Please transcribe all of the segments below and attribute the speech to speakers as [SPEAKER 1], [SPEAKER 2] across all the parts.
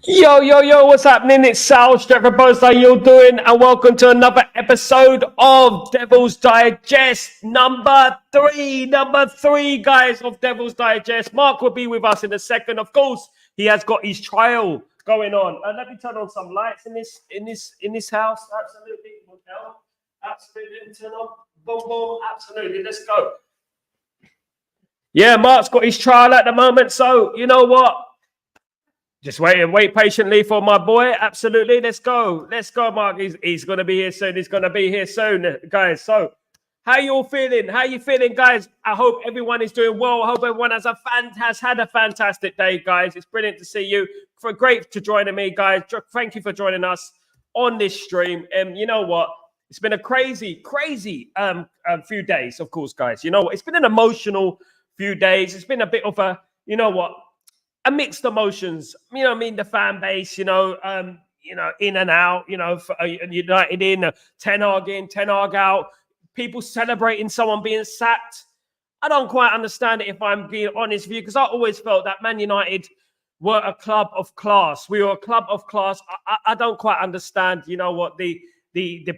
[SPEAKER 1] Yo, what's happening? It's SAL, Stretford Post. How you doing? And welcome to another episode of Devil's Digest, number three, guys, of Devil's Digest. Mark will be with us in a second. Of course, he has got his trial going on. Let me turn on some lights in this house. Absolutely, absolutely. Turn on, boom, absolutely. Let's go. Yeah, Mark's got his trial at the moment, so you know what? Just wait patiently for my boy. Absolutely. Let's go, Mark. He's going to be here soon. Guys. So, how you all feeling? How you feeling, guys? I hope everyone is doing well. I hope everyone has had a fantastic day, guys. It's brilliant to see you. Great to join me, guys. Thank you for joining us on this stream. You know what? It's been a crazy few days, of course, guys. You know what? It's been an emotional few days. It's been a bit of a, you know what? A mixed emotions, you know what I mean? The fan base, in and out, United in, Ten Hag out, people celebrating someone being sacked. I don't quite understand it, if I'm being honest with you, because I always felt that Man United were a club of class. We were a club of class. I don't quite understand, you know what, the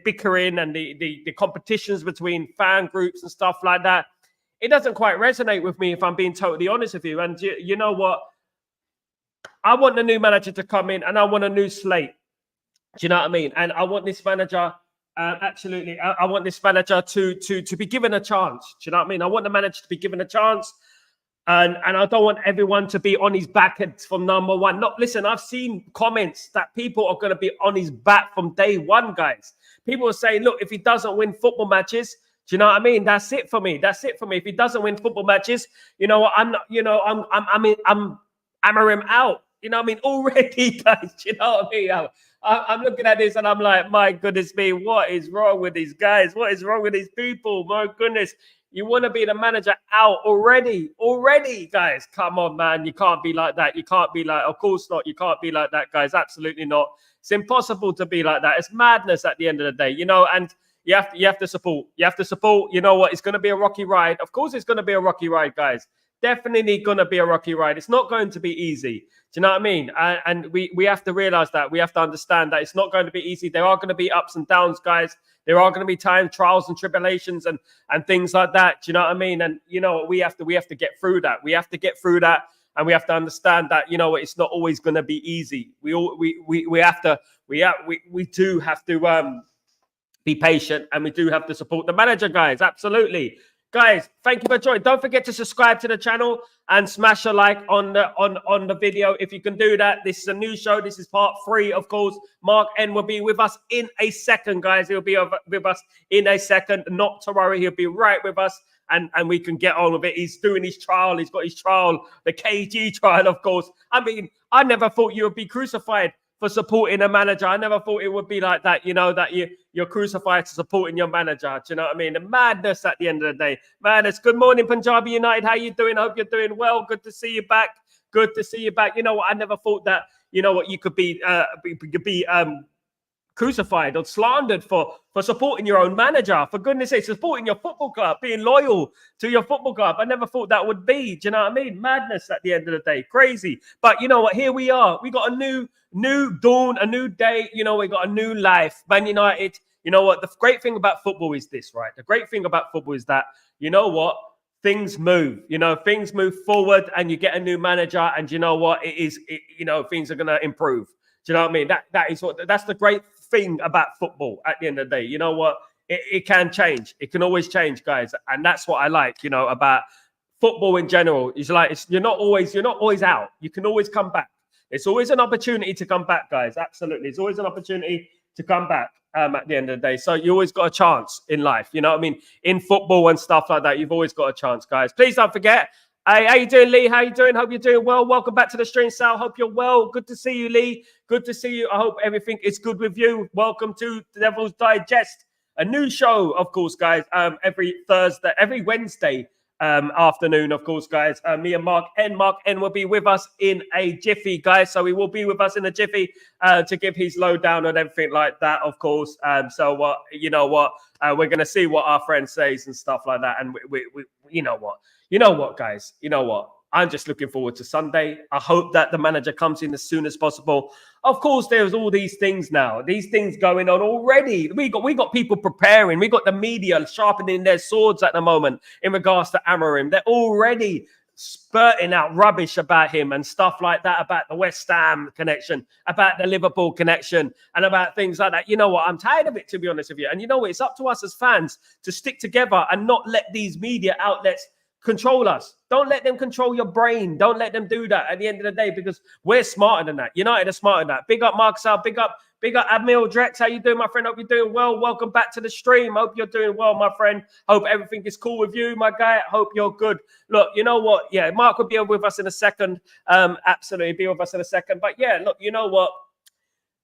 [SPEAKER 1] bickering and the competitions between fan groups and stuff like that. It doesn't quite resonate with me, if I'm being totally honest with you. And you know what? I want the new manager to come in, and I want a new slate. Do you know what I mean? And I want this manager, absolutely. I want this manager to be given a chance. Do you know what I mean? I want the manager to be given a chance, and I don't want everyone to be on his back from number one. No, listen, I've seen comments that people are going to be on his back from day one, guys. People are saying, look, if he doesn't win football matches, do you know what I mean? That's it for me. If he doesn't win football matches, you know what? I'm AMORIM out. You know what I mean? Already, guys, you know what I mean? I'm looking at this and I'm like, my goodness me, what is wrong with these guys? What is wrong with these people? My goodness. You want to be the manager out already, guys. Come on, man. You can't be like that. Of course not. You can't be like that, guys. Absolutely not. It's impossible to be like that. It's madness at the end of the day, you know, and you have to support. You know what? It's going to be a rocky ride. Of course, it's going to be a rocky ride, guys. Definitely going to be a rocky ride. It's not going to be easy. Do you know what I mean? And we have to realize that. We have to understand that it's not going to be easy. There are going to be ups and downs, guys. There are going to be trials and tribulations and things like that. Do you know what I mean? And you know, we have to get through that. We have to get through that, and we have to understand that, you know, it's not always going to be easy. We do have to be patient, and we do have to support the manager, guys. Absolutely. Guys, thank you for joining. Don't forget to subscribe to the channel and smash a like on the video if you can do that. This is a new show. This is part 3, of course. MarkN will be with us in a second, guys. He'll be with us in a second. Not to worry. He'll be right with us, and we can get on with it. He's doing his trial. He's got his trial, the KG trial, of course. I mean, I never thought you would be crucified for supporting a manager. I never thought it would be like that, you know, that you're crucified to supporting your manager. Do you know what I mean? The madness at the end of the day. Madness. Good morning, Punjabi United. How you doing? I hope you're doing well. Good to see you back. You know what? I never thought that, you know what, you could be crucified or slandered for supporting your own manager. For goodness sake, supporting your football club, being loyal to your football club. I never thought that would be. Do you know what I mean? Madness at the end of the day. Crazy. But you know what? Here we are. We got a new dawn, a new day. You know, we got a new life. Man United. You know what? The great thing about football is this, right? The great thing about football is that, you know what? Things move. You know, things move forward, and you get a new manager, and you know what? You know, things are going to improve. Do you know what I mean? That's the great thing about football at the end of the day. You know what? It can change. It can always change, guys. And that's what I like, you know, about football in general. It's like you're not always out. You can always come back. It's always an opportunity to come back, guys. Absolutely. It's always an opportunity to come back at the end of the day. So you always got a chance in life. You know what I mean? In football and stuff like that, you've always got a chance, guys. Please don't forget. Hey, how you doing, Lee? How you doing? Hope you're doing well. Welcome back to the stream, Sal. Hope you're well. Good to see you, Lee. Good to see you. I hope everything is good with you. Welcome to the Devil's Digest, a new show, of course, guys. Every Wednesday afternoon, of course, guys. Me and MarkN will be with us in a jiffy, guys. So he will be with us in a jiffy to give his lowdown and everything like that, of course. So what, you know what, we're gonna see what our friend says and stuff like that. And we you know what, guys, you know what. I'm just looking forward to Sunday. I hope that the manager comes in as soon as possible. Of course, there's all these things now. These things going on already. We got people preparing. We got the media sharpening their swords at the moment in regards to AMORIM. They're already spurting out rubbish about him and stuff like that, about the West Ham connection, about the Liverpool connection, and about things like that. You know what? I'm tired of it, to be honest with you. And you know what? It's up to us as fans to stick together and not let these media outlets control us. Don't let them control your brain. Don't let them do that at the end of the day, because we're smarter than that. United are smarter than that. Big up Mark SAL. Big up Admiral Drex. How you doing, my friend? Hope you're doing well. Welcome back to the stream. Hope you're doing well, my friend. Hope everything is cool with you, my guy. Hope you're good. Look, you know what? Yeah, Mark will be with us in a second. Absolutely be with us in a second. But yeah, look, you know what?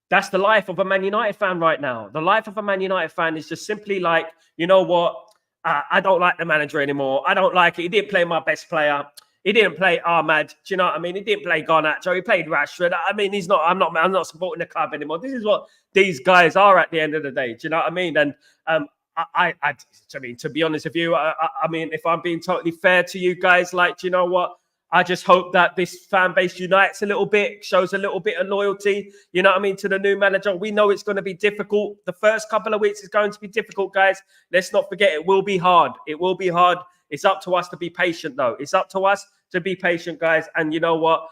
[SPEAKER 1] That's the life of a Man United fan right now. The life of a Man United fan is just simply like, you know what? I don't like the manager anymore. I don't like it. He didn't play my best player. He didn't play Ahmad. Do you know what I mean? He didn't play Garnacho. He played Rashford. I mean, he's not. I'm not supporting the club anymore. This is what these guys are at the end of the day. Do you know what I mean? And I mean, to be honest with you, I mean, if I'm being totally fair to you guys, like, do you know what? I just hope that this fan base unites a little bit, shows a little bit of loyalty, you know what I mean, to the new manager. We know it's going to be difficult. The first couple of weeks is going to be difficult, guys. Let's not forget, it will be hard. It will be hard. It's up to us to be patient, though. It's up to us to be patient, guys. And you know what?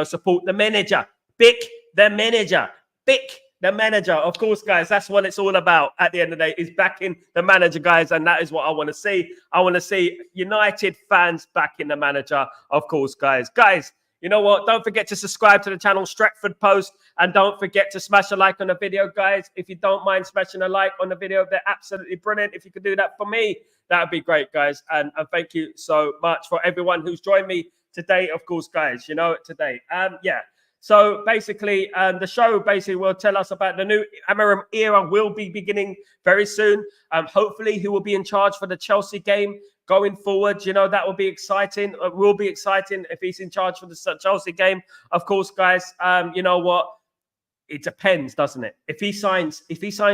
[SPEAKER 1] Support the manager. Pick the manager. Pick the manager. Of course, guys, that's what it's all about at the end of the day, is backing the manager, guys. And that is what I want to see. I want to see United fans backing the manager, of course, guys. Guys, you know what? Don't forget to subscribe to the channel, Stretford Post. And don't forget to smash a like on the video, guys. If you don't mind smashing a like on the video, they're absolutely brilliant. If you could do that for me, that would be great, guys. And thank you so much for everyone who's joined me today, of course, guys. You know, today. Yeah. So basically, the show basically will tell us about the new AMORIM era will be beginning very soon. Hopefully, he will be in charge for the Chelsea game going forward. You know, that will be exciting. It will be exciting if he's in charge for the Chelsea game. Of course, guys, you know what? It depends, doesn't it? If he signs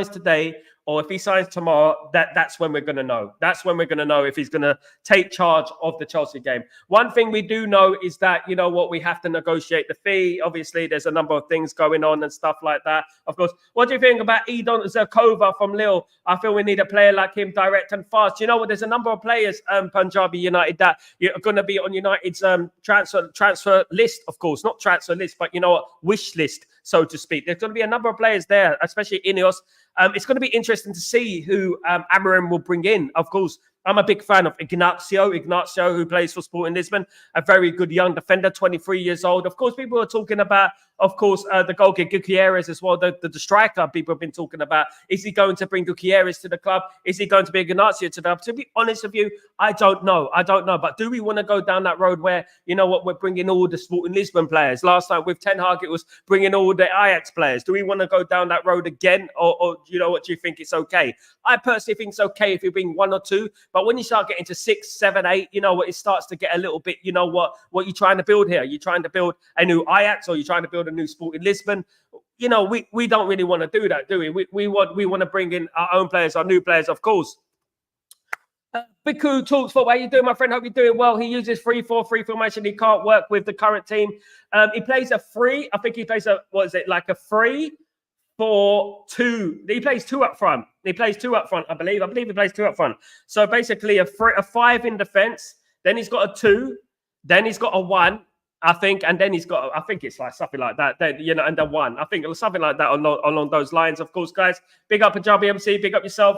[SPEAKER 1] today or if he signs tomorrow, that's when we're going to know. That's when we're going to know if he's going to take charge of the Chelsea game. One thing we do know is that, you know what, we have to negotiate the fee. Obviously, there's a number of things going on and stuff like that. Of course, what do you think about Edon Zerkova from Lille? I feel we need a player like him, direct and fast. You know what, there's a number of players, Punjabi United, that are going to be on United's transfer list, of course. Not transfer list, but, you know what, wish list, so to speak. There's going to be a number of players there, especially Ineos. It's going to be interesting to see who AMORIM will bring in. Of course, I'm a big fan of Ignacio, who plays for Sporting Lisbon, a very good young defender, 23 years old. Of course, people are talking about, of course, the goalkeeper Gutierrez as well, the striker people have been talking about. Is he going to bring Gutierrez to the club? Is he going to bring Ignacio to the club? To be honest with you, I don't know. But do we want to go down that road where, you know what, we're bringing all the Sporting Lisbon players? Last time with Ten Hag, it was bringing all the Ajax players. Do we want to go down that road again? Or you know what, do you think it's okay? I personally think it's okay if you bring one or two. But when you start getting to 6, 7, 8, you know what, it starts to get a little bit, you know what you're trying to build here. You're trying to build a new Ajax, or you're trying to build a new Sporting Lisbon. You know, we don't really want to do that, do we? We want to bring in our own players, our new players, of course. Biku talks for, how you doing, my friend? Hope you're doing well. He uses 3-4-3 formation. He can't work with the current team. He plays a 3. I think he plays a, what is it, like a 3-4-2. He plays 2 up front. I believe he plays 2 up front. So basically a 5 in defense. Then he's got a 2. Then he's got a 1, I think. And then he's got, I think it's like something like that. Then, you know, and a 1. I think it was something like that along those lines. Of course, guys. Big up Punjabi MC. Big up yourself.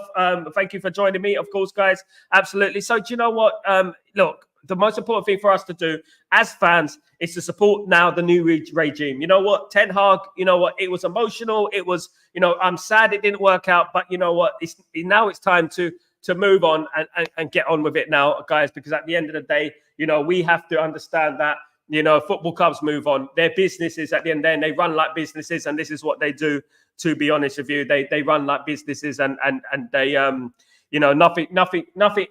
[SPEAKER 1] Thank you for joining me. Of course, guys. Absolutely. So do you know what? Look, the most important thing for us to do as fans is to support now the new regime. You know what? Ten Hag, you know what? It was emotional. It was, you know, I'm sad it didn't work out. But you know what? Now it's time to move on and get on with it now, guys, because at the end of the day, you know, we have to understand that, you know, football clubs move on. Their businesses at the end of the day, and they run like businesses, and this is what they do, to be honest with you. They run like businesses, and they you know, nothing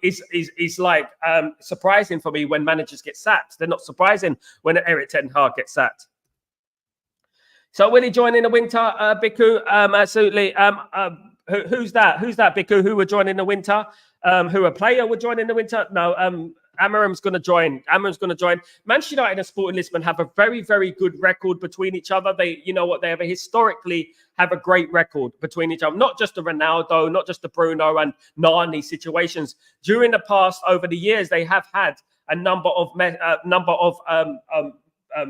[SPEAKER 1] is like surprising for me when managers get sacked. They're not surprising when Erik Ten Hag gets sacked. So will he join in the winter, Biku? Absolutely. Who's that? Who's that, Biku? Who would join in the winter? Who a player would join in the winter? No. Amorim's going to join. Manchester United and Sporting Lisbon have a very, very good record between each other. They, you know what, they historically have a great record between each other. Not just the Ronaldo, not just the Bruno and Nani situations. During the past, over the years, they have had a number of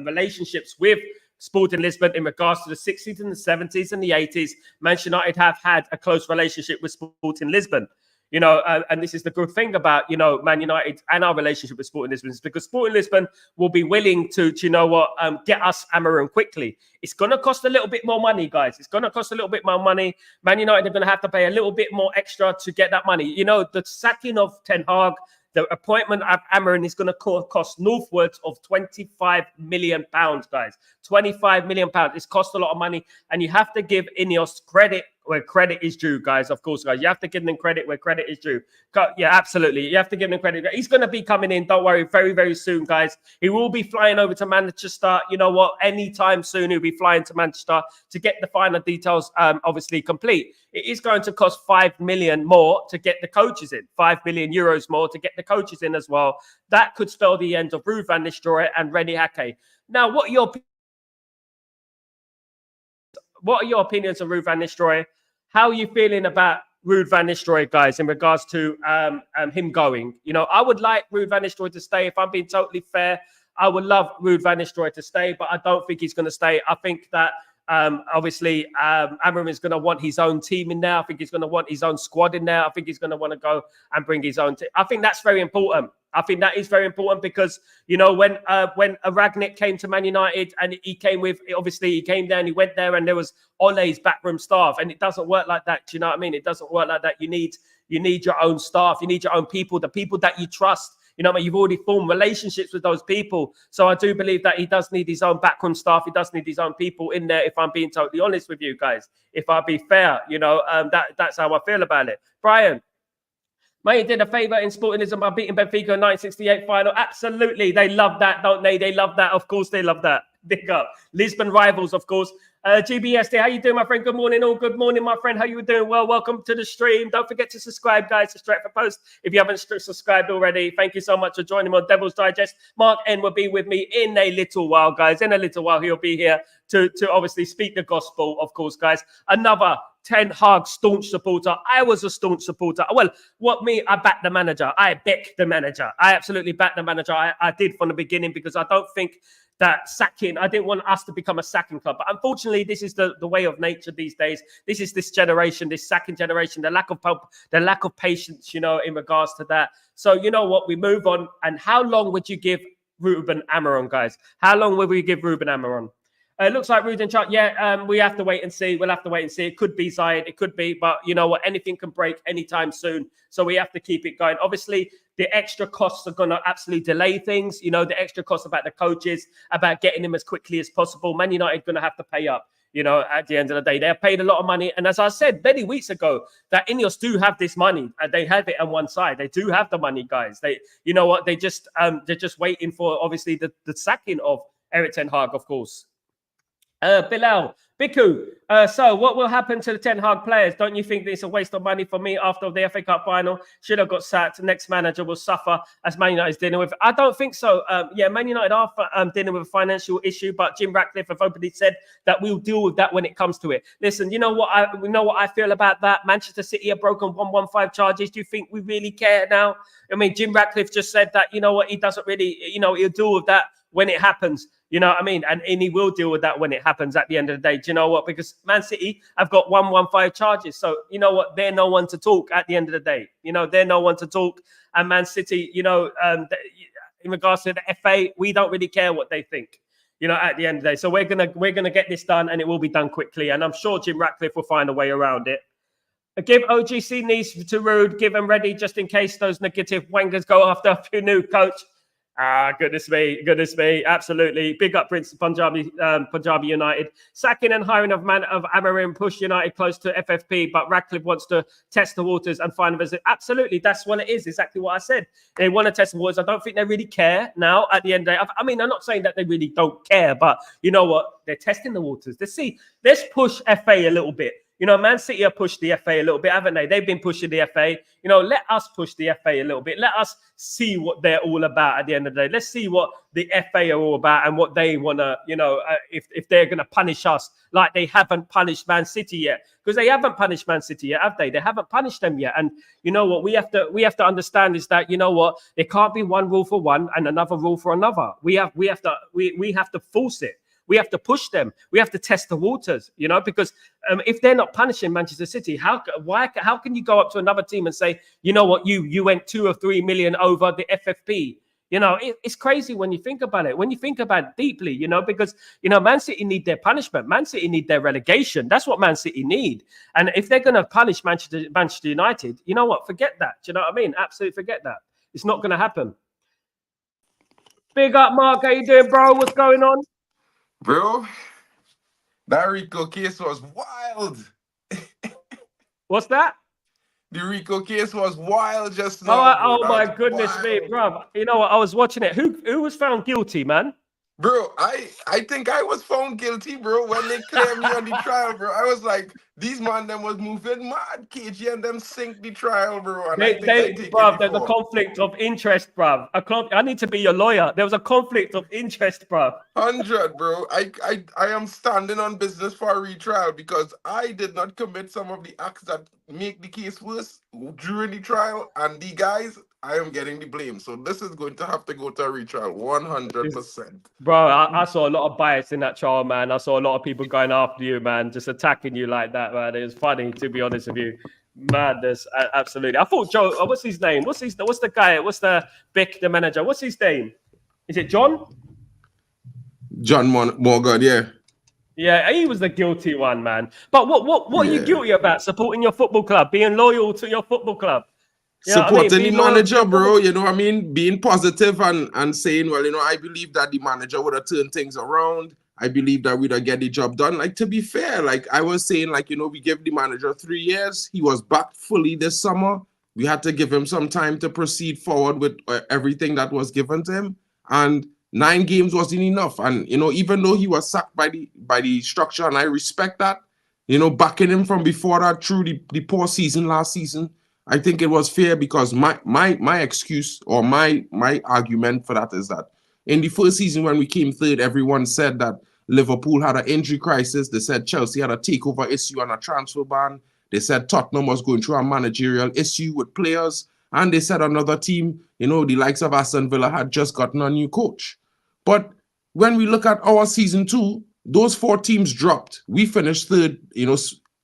[SPEAKER 1] relationships with Sporting Lisbon in regards to the 60s and the 70s and the 80s. Manchester United have had a close relationship with Sporting Lisbon. You know, and this is the good thing about, you know, Man United and our relationship with Sporting Lisbon, is because Sporting Lisbon will be willing to you know what, get us AMORIM quickly. It's going to cost a little bit more money, guys. It's going to cost a little bit more money. Man United are going to have to pay a little bit more extra to get that money. You know, the sacking of Ten Hag, the appointment of AMORIM is going to cost northwards of £25 million, guys. £25 million. It's cost a lot of money. And you have to give Ineos credit where credit is due, guys. Of course, guys. You have to give them credit where credit is due. Yeah, absolutely. You have to give them credit. He's going to be coming in, don't worry, very, very soon, guys. He will be flying over to Manchester. You know what? Anytime soon, he'll be flying to Manchester to get the final details, obviously, complete. It is going to cost 5 million more to get the coaches in, 5 million euros more to get the coaches in as well. That could spell the end of Ruud van Nistelrooy and Rene Hake. Now, what are your opinions on Ruud van Nistelrooy? How are you feeling about Ruud van Nistelrooy, guys, in regards to him going? You know, I would like Ruud van Nistelrooy to stay. If I'm being totally fair, I would love Ruud van Nistelrooy to stay, but I don't think he's going to stay. I think that obviously AMORIM is going to want his own team in there. I think he's going to want his own squad in there. I think he's going to want to go and bring his own team. I think that's very important. I think that is very important because, you know, when Ragnick came to Man United and he came with, obviously he came there and he went there and there was Ole's backroom staff, and it doesn't work like that. Do you know what I mean? It doesn't work like that. You need your own staff. You need your own people, the people that you trust. You know what I mean? You've already formed relationships with those people. So I do believe that he does need his own backroom staff. He does need his own people in there, if I'm being totally honest with you guys. If I be fair, you know, that's how I feel about it. Brian, Man, you did a favour in Sporting Lisbon by beating Benfica in 1968 final. Absolutely. They love that, don't they? They love that. Of course they love that. Big up. Lisbon rivals, of course. GBSD, how you doing, my friend? Good morning. All good morning, my friend. How you doing? Well, welcome to the stream. Don't forget to subscribe, guys, to Stretford Post. If you haven't subscribed already, thank you so much for joining me on Devil's Digest. MarkN will be with me in a little while, guys. In a little while, he'll be here to obviously speak the gospel, of course, guys. Another Ten Hag staunch supporter. I was a staunch supporter. Well, I backed the manager. I backed the manager. I absolutely backed the manager. I did from the beginning, because I don't think that sacking, I didn't want us to become a sacking club. But unfortunately, this is the way of nature these days. This is this generation, this sacking generation, the lack of patience, you know, in regards to that. So, you know what, we move on. And how long would you give Ruben Amorim, guys? How long will we give Ruben Amorim? It looks like Ruud and Chuck. Yeah, we have to wait and see. We'll have to wait and see. It could be Zayed. It could be. But you know what? Anything can break anytime soon. So we have to keep it going. Obviously, the extra costs are going to absolutely delay things. You know, the extra costs about the coaches, about getting them as quickly as possible. Man United going to have to pay up. You know, at the end of the day, they're paid a lot of money. And as I said many weeks ago, that Ineos do have this money. And they have it on one side. They do have the money, guys. They, you know what? They're just waiting for, obviously, the sacking of Erik Ten Hag, of course. Bilal, Biku, so what will happen to the Ten Hag players? Don't you think it's a waste of money for me after the FA Cup final? Should have got sacked. Next manager will suffer, as Man United is dealing with. I don't think so. Yeah, Man United are dealing with a financial issue, but Jim Ratcliffe have openly said that we'll deal with that when it comes to it. Listen, you know what I feel about that. Manchester City have broken 115 charges. Do you think we really care now? I mean, Jim Ratcliffe just said that, you know what, he doesn't really, you know, he'll deal with that when it happens. You know what I mean? And he will deal with that when it happens at the end of the day. Do you know what? Because Man City have got 115 charges. So, you know what? They're no one to talk at the end of the day. You know, they're no one to talk. And Man City, you know, in regards to the FA, we don't really care what they think, you know, at the end of the day. So we're gonna get this done, and it will be done quickly. And I'm sure Jim Ratcliffe will find a way around it. Give OGC knees to Ruud. Give them ready just in case those negative wangers go after a few new coach. Goodness me, absolutely. Big up Prince Punjabi United. Sacking and hiring of Amorim push United close to FFP, but Ratcliffe wants to test the waters and find a visit. Absolutely, that's what it is. Exactly what I said. They want to test the waters. I don't think they really care now at the end of the day. I mean, I'm not saying that they really don't care, but you know what? They're testing the waters. Let's push FA a little bit. You know, Man City have pushed the FA a little bit, haven't they? They've been pushing the FA. You know, let us push the FA a little bit. Let us see what they're all about at the end of the day. Let's see what the FA are all about and what they want to, you know, if they're going to punish us like they haven't punished Man City yet. Because they haven't punished Man City yet, have they? They haven't punished them yet. And you know what we have to understand is that, you know what, there can't be one rule for one and another rule for another. We have to force it. We have to push them. We have to test the waters, you know, because if they're not punishing Manchester City, how can you go up to another team and say, you know what, you went 2 or 3 million over the FFP? You know, it's crazy when you think about it. When you think about it deeply, you know, because, you know, Man City need their punishment. Man City need their relegation. That's what Man City need. And if they're going to punish Manchester United, you know what? Forget that. Do you know what I mean? Absolutely forget that. It's not going to happen. Big up, Mark. How you doing, bro? What's going on?
[SPEAKER 2] Bro, that Rico case was wild.
[SPEAKER 1] What's that?
[SPEAKER 2] The Rico case was wild just now.
[SPEAKER 1] Oh my goodness me, bro. You know what? I was watching it. Who was found guilty, man?
[SPEAKER 2] Bro, I think I was found guilty, bro, when they cleared me on the trial, bro. I was like, these man them was moving mad, KG, and them sink the trial, bro. And
[SPEAKER 1] there's a conflict of interest, bro. I need to be your lawyer. There was a conflict of interest, bro.
[SPEAKER 2] 100, bro. I am standing on business for a retrial because I did not commit some of the acts that make the case worse during the trial, and the guys, I am getting the blame. So this is going to have to go to a retrial, 100%.
[SPEAKER 1] Bro, I saw a lot of bias in that trial, man. I saw a lot of people going after you, man, just attacking you like that, man. It was funny, to be honest with you. Madness, absolutely. I thought Joe, what's his name? What's the guy? What's the manager? What's his name? Is it John?
[SPEAKER 2] John Morgan, yeah.
[SPEAKER 1] Yeah, he was the guilty one, man. But what are you guilty about? Supporting your football club, being loyal to your football club.
[SPEAKER 2] Supporting the manager, bro. You know what I mean? Being positive and saying, well, you know, I believe that the manager would have turned things around. I believe that we'd have get the job done. Like, to be fair, like I was saying, like, you know, we gave the manager 3 years. He was back fully this summer. We had to give him some time to proceed forward with everything that was given to him. And 9 games wasn't enough. And, you know, even though he was sacked by the structure, and I respect that, you know, backing him from before that through the poor season last season, I think it was fair because my excuse or my argument for that is that in the first season when we came third, everyone said that Liverpool had an injury crisis. They said Chelsea had a takeover issue and a transfer ban. They said Tottenham was going through a managerial issue with players. And they said another team, you know, the likes of Aston Villa had just gotten a new coach. But when we look at our season 2, those 4 teams dropped. We finished third, you know,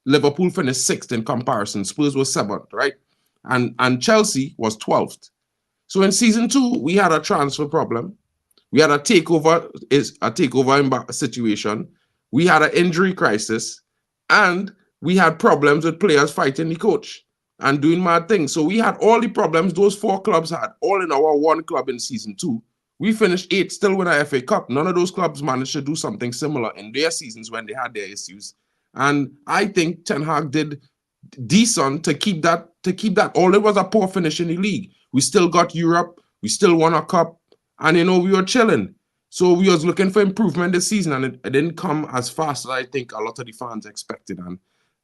[SPEAKER 2] Liverpool finished 6th in comparison. Spurs was 7th, right? And Chelsea was 12th. So in season 2, we had a transfer problem. We had a takeover situation. We had an injury crisis, and we had problems with players fighting the coach and doing mad things. So we had all the problems those 4 clubs had, all in our one club in season 2. We finished 8th, still with an FA Cup. None of those clubs managed to do something similar in their seasons when they had their issues. And I think Ten Hag did decent to keep that. All it was a poor finish in the league. We still got Europe. We still won a cup. And, you know, we were chilling. So we was looking for improvement this season, and it didn't come as fast as I think a lot of the fans expected. And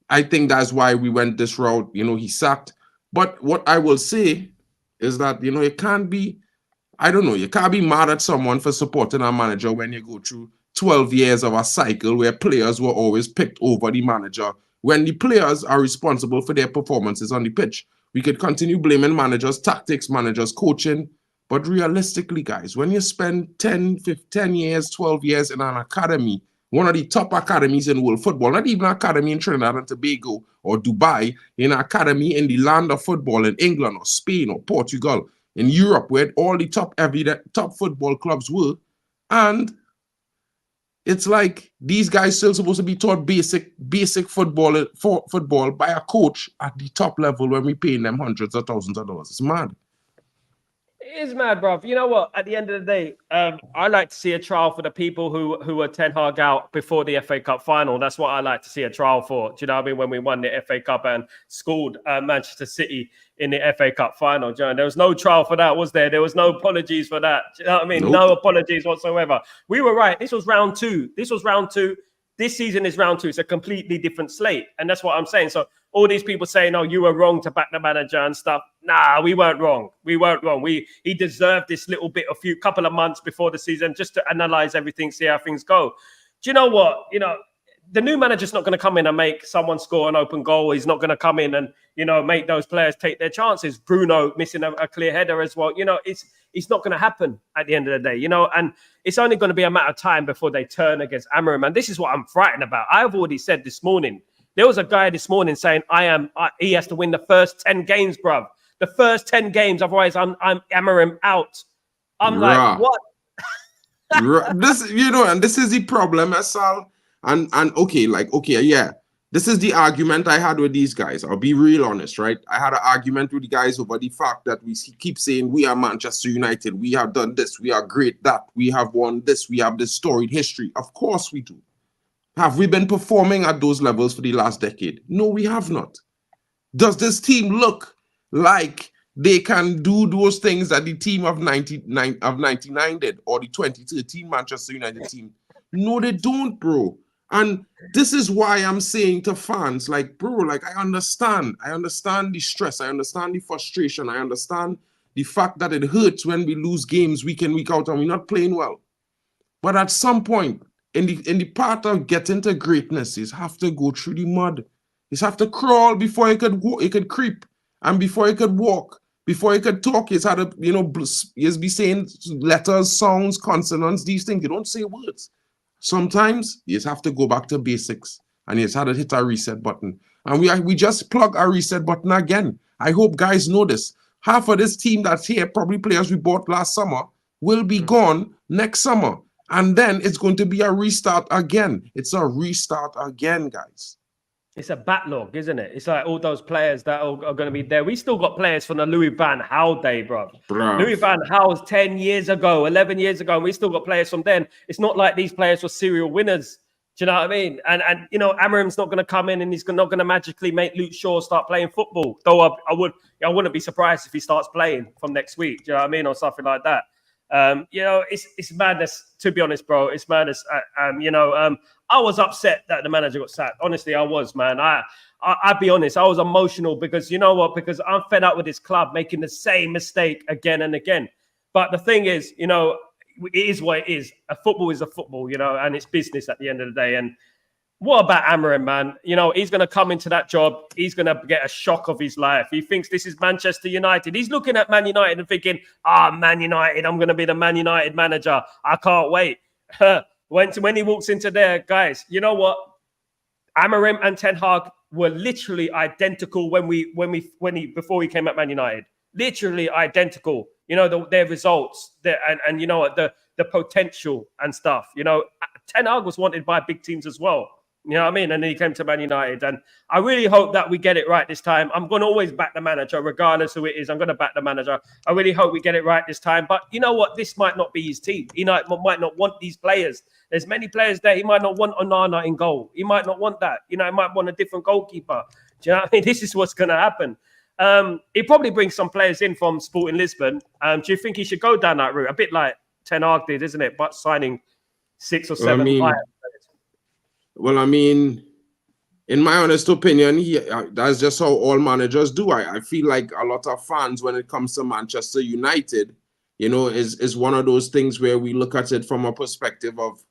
[SPEAKER 2] I think that's why we went this route. You know, he sacked. But what I will say is that, you know, you can't be mad at someone for supporting a manager when you go through 12 years of a cycle where players were always picked over the manager. When the players are responsible for their performances on the pitch, we could continue blaming managers, tactics, managers, coaching. But realistically, guys, when you spend 10 years, 12 years in an academy, one of the top academies in world football, not even an academy in Trinidad and Tobago or Dubai, in an academy in the land of football in England or Spain or Portugal, in Europe, where all the top football clubs were, and it's like these guys still supposed to be taught basic football by a coach at the top level when we paying them hundreds of thousands of dollars. It's mad.
[SPEAKER 1] It is mad, bro. You know what? At the end of the day, I like to see a trial for the people who were Ten Hag out before the FA Cup final. That's what I like to see a trial for. Do you know what I mean? When we won the FA Cup and schooled Manchester City in the FA Cup final, John. There was no trial for that, was there? There was no apologies for that. Do you know what I mean? Nope. No apologies whatsoever. We were right. This was round 2. This season is round 2. It's a completely different slate. And that's what I'm saying. So all these people saying, oh, you were wrong to back the manager and stuff. Nah, we weren't wrong. He deserved this little bit, couple of months before the season just to analyze everything, see how things go. Do you know what? The new manager's not going to come in and make someone score an open goal. He's not going to come in and, make those players take their chances. Bruno missing a clear header as well. It's not going to happen at the end of the day, and it's only going to be a matter of time before they turn against AMORIM. And this is what I'm frightened about. I've already said this morning, there was a guy this morning saying he has to win the first 10 games, bruv. The first 10 games, otherwise I'm AMORIM out. I'm like, what?
[SPEAKER 2] This, and this is the problem, SAL. And okay, yeah. This is the argument I had with these guys. I'll be real honest, right? I had an argument with the guys over the fact that we keep saying we are Manchester United. We have done this. We are great that. We have won this. We have this storied history. Of course we do. Have we been performing at those levels for the last decade? No, we have not. Does this team look like they can do those things that the team of 99 did, or the 2013 Manchester United team? No, they don't, bro. And this is why I'm saying to fans, like, bro, like, I understand the stress, I understand the frustration, I understand the fact that it hurts when we lose games week in, week out, and we're not playing well. But at some point, in the part of getting to greatness, is have to go through the mud. He's have to crawl before he could walk, he could creep, and before he could walk, before he could talk. He's had to, he's be saying letters, sounds, consonants, these things. You don't say words. Sometimes you just have to go back to basics, and you just had to hit a reset button. And we just plug our reset button again. I hope guys know this. Half of this team that's here, probably players we bought last summer, will be gone next summer. And then it's going to be a restart again. It's a restart again, guys.
[SPEAKER 1] It's a backlog, isn't it? It's like all those players that are going to be there. We still got players from the Louis van Gaal day, bro. Louis van Gaal was 10 years ago, 11 years ago, and we still got players from then. It's not like these players were serial winners. Do you know what I mean? And AMORIM's not going to come in and he's not going to magically make Luke Shaw start playing football. Though I wouldn't be surprised if he starts playing from next week. Do you know what I mean? Or something like that. It's madness, to be honest, bro. It's madness. I was upset that the manager got sacked. Honestly, I was, man. I'll be honest. I was emotional because you know what? Because I'm fed up with this club making the same mistake again and again. But the thing is, it is what it is. A football is a football, and it's business at the end of the day. And what about AMORIM, man? He's going to come into that job. He's going to get a shock of his life. He thinks this is Manchester United. He's looking at Man United and thinking, Man United, I'm going to be the Man United manager. I can't wait. When he walks into there, guys, you know what? AMORIM and Ten Hag were literally identical before he came at Man United. Literally identical. Their results, and the potential and stuff. Ten Hag was wanted by big teams as well. You know what I mean? And then he came to Man United. And I really hope that we get it right this time. I'm going to always back the manager, regardless who it is. I'm going to back the manager. I really hope we get it right this time. But you know what? This might not be his team. He might not want these players. There's many players there. He might not want Onana in goal. He might not want that. He might want a different goalkeeper. Do you know what I mean? This is what's going to happen. He probably brings some players in from Sporting Lisbon. Do you think he should go down that route? A bit like Ten Hag did, isn't it? But signing 6 or 7 players.
[SPEAKER 2] Well, I mean, in my honest opinion, that's just how all managers do. I feel like a lot of fans, when it comes to Manchester United, is one of those things where we look at it from a perspective of,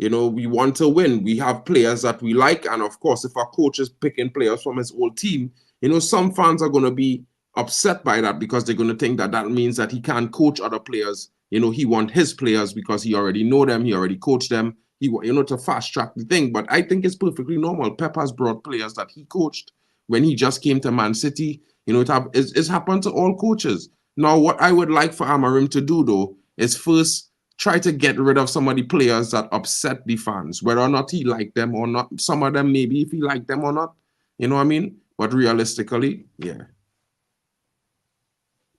[SPEAKER 2] we want to win. We have players that we like. And of course, if our coach is picking players from his old team, some fans are going to be upset by that because they're going to think that means that he can't coach other players. He wants his players because he already know them. He already coached them. To fast track the thing. But I think it's perfectly normal. Pep has brought players that he coached when he just came to Man City. It's happened to all coaches. Now, what I would like for AMORIM to do, though, is first try to get rid of some of the players that upset the fans, whether or not he liked them or not. Some of them, maybe if he liked them or not. You know what I mean? But realistically, yeah.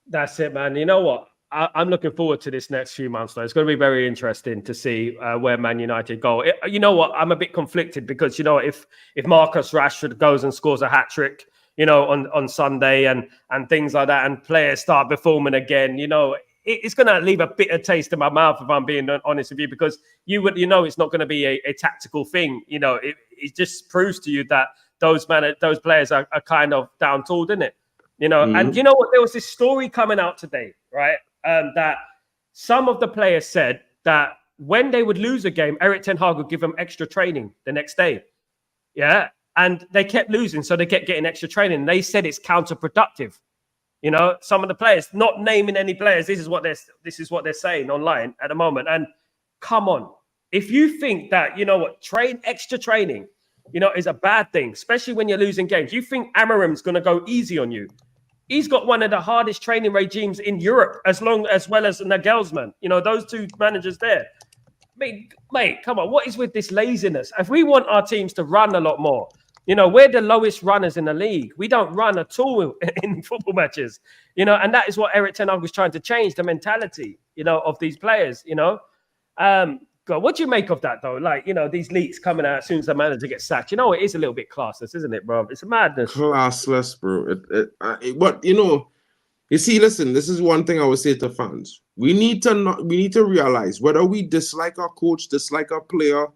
[SPEAKER 1] That's it, man. You know what? I'm looking forward to this next few months, though. It's going to be very interesting to see where Man United go. You know what? I'm a bit conflicted because, if Marcus Rashford goes and scores a hat-trick, on Sunday and things like that, and players start performing again, it's going to leave a bitter taste in my mouth if I'm being honest with you, because you know it's not going to be a tactical thing. You know, it just proves to you that those players are kind of down tooled, isn't it? You know, and you know what? There was this story coming out today, right? That some of the players said that when they would lose a game, Erik ten Hag would give them extra training the next day. Yeah. And they kept losing, so they kept getting extra training. They said it's counterproductive. You know, some of the players, not naming any players, this is what they're saying online at the moment. And come on, if you think that, you know what, extra training, you know, is a bad thing, especially when you're losing games. You think AMORIM's going to go easy on you? He's got one of the hardest training regimes in Europe, as well as Nagelsmann. You know, those two managers there. Mate, come on, what is with this laziness? If we want our teams to run a lot more, you know, we're the lowest runners in the league. We don't run at all in football matches, you know, and that is what Erik ten Hag was trying to change, the mentality, you know, of these players, you know. God, what do you make of that, though? Like, you know, these leaks coming out as soon as the manager gets sacked. You know, it is a little bit classless, isn't it, bro? It's a madness.
[SPEAKER 2] Classless, bro. But, you know, you see, listen, this is one thing I would say to fans. We need to realize whether we dislike our coach, dislike our player,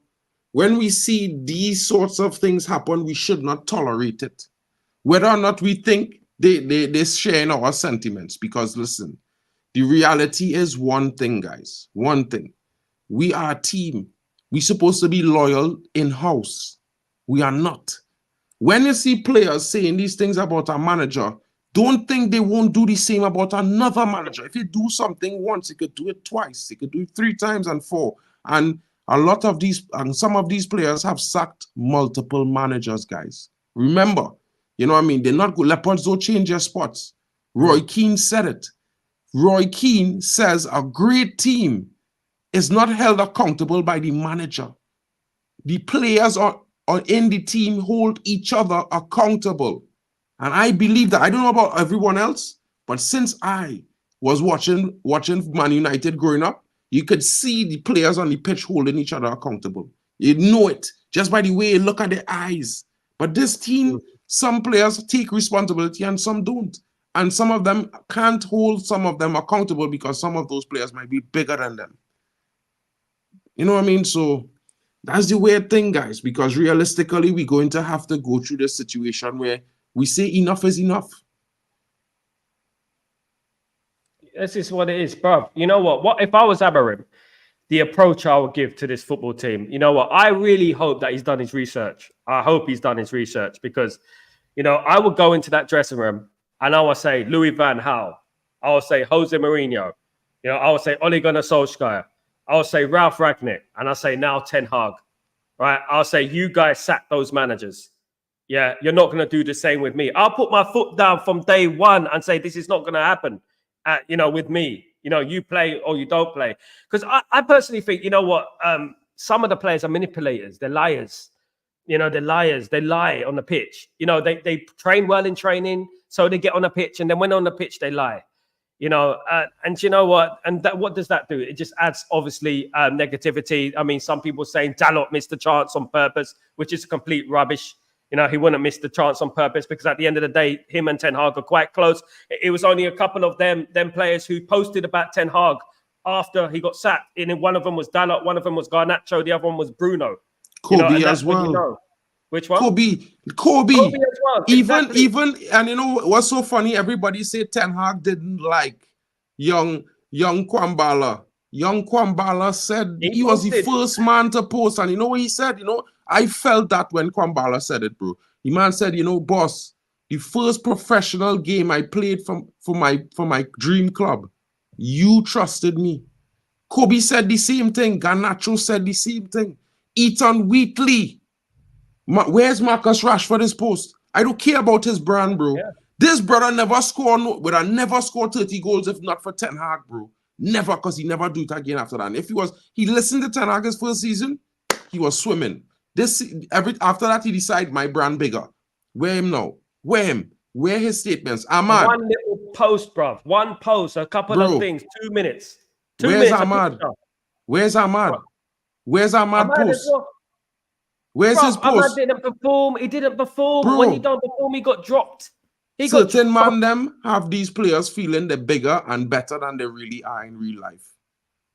[SPEAKER 2] when we see these sorts of things happen, we should not tolerate it. Whether or not we think they share in our sentiments. Because listen, the reality is one thing, guys. One thing. We are a team. We're supposed to be loyal in-house. We are not. When you see players saying these things about a manager, don't think they won't do the same about another manager. If you do something once, you could do it twice. You could do it 3 times and 4. And some of these players have sacked multiple managers, guys. Remember, you know what I mean? They're not good. Leopards don't change their spots. Roy Keane said it. Roy Keane says a great team is not held accountable by the manager. The players are in the team hold each other accountable. And I believe that. I don't know about everyone else, but since I was watching Man United growing up, you could see the players on the pitch holding each other accountable. You know it just by the way you look at their eyes. But this team, some players take responsibility and some don't. And some of them can't hold some of them accountable because some of those players might be bigger than them. You know what I mean? So that's the weird thing, guys, because realistically, we're going to have to go through this situation where we say enough is enough.
[SPEAKER 1] This is what it is, bro. You know what? What if I was AMORIM? The approach I would give to this football team. You know what? I really hope that he's done his research. I hope he's done his research because, you know, I would go into that dressing room and I would say Louis van Gaal. I would say Jose Mourinho. You know, I would say Ole Gunnar Solskjaer. I would say Ralph Rangnick. And I say now Ten Hag. Right? I'll say you guys sack those managers. Yeah, you're not going to do the same with me. I'll put my foot down from day one and say this is not going to happen. You know, with me, you know, you play or you don't play. Because I personally think, you know what, some of the players are manipulators. They're liars. You know, they're liars. They lie on the pitch. You know, they train well in training, so they get on the pitch, and then when on the pitch, they lie. You know, and you know what? And what does that do? It just adds, obviously, negativity. I mean, some people saying Dalot missed the chance on purpose, which is complete rubbish. You know, he wouldn't miss the chance on purpose because at the end of the day, him and Ten Hag are quite close. It was only a couple of them players who posted about Ten Hag after he got sacked. And one of them was Dalot, one of them was Garnacho, the other one was Bruno.
[SPEAKER 2] Kobe,
[SPEAKER 1] you know,
[SPEAKER 2] as well.
[SPEAKER 1] You know. Which one?
[SPEAKER 2] Kobe
[SPEAKER 1] as well.
[SPEAKER 2] Even, and you know what's so funny? Everybody say Ten Hag didn't like young Kwambala. Young Kwambala said he was the first man to post, and you know what he said? You know, I felt that when Kwambala said it, bro. The man said, you know, boss, the first professional game I played for my dream club, you trusted me. Kobe said the same thing. Garnacho said the same thing. Ethan Wheatley. Where's Marcus Rashford's post? I don't care about his brand, bro. Yeah. This brother would have never scored 30 goals if not for Ten Hag, bro. Never, because he never do it again after that. And if he listened to Ten Hag his first season, he was swimming. After that, he decided my brand bigger. Where him now? Where him? Where his statements? Ahmad.
[SPEAKER 1] One little post, bruv. One post, a couple of things. 2 minutes.
[SPEAKER 2] Where's Ahmad? Where's Ahmad? Where's Ahmad post? Where's his post?
[SPEAKER 1] Ahmad didn't perform. He didn't perform. Bro. When you don't perform, he got dropped.
[SPEAKER 2] Certain man them have these players feeling they're bigger and better than they really are in real life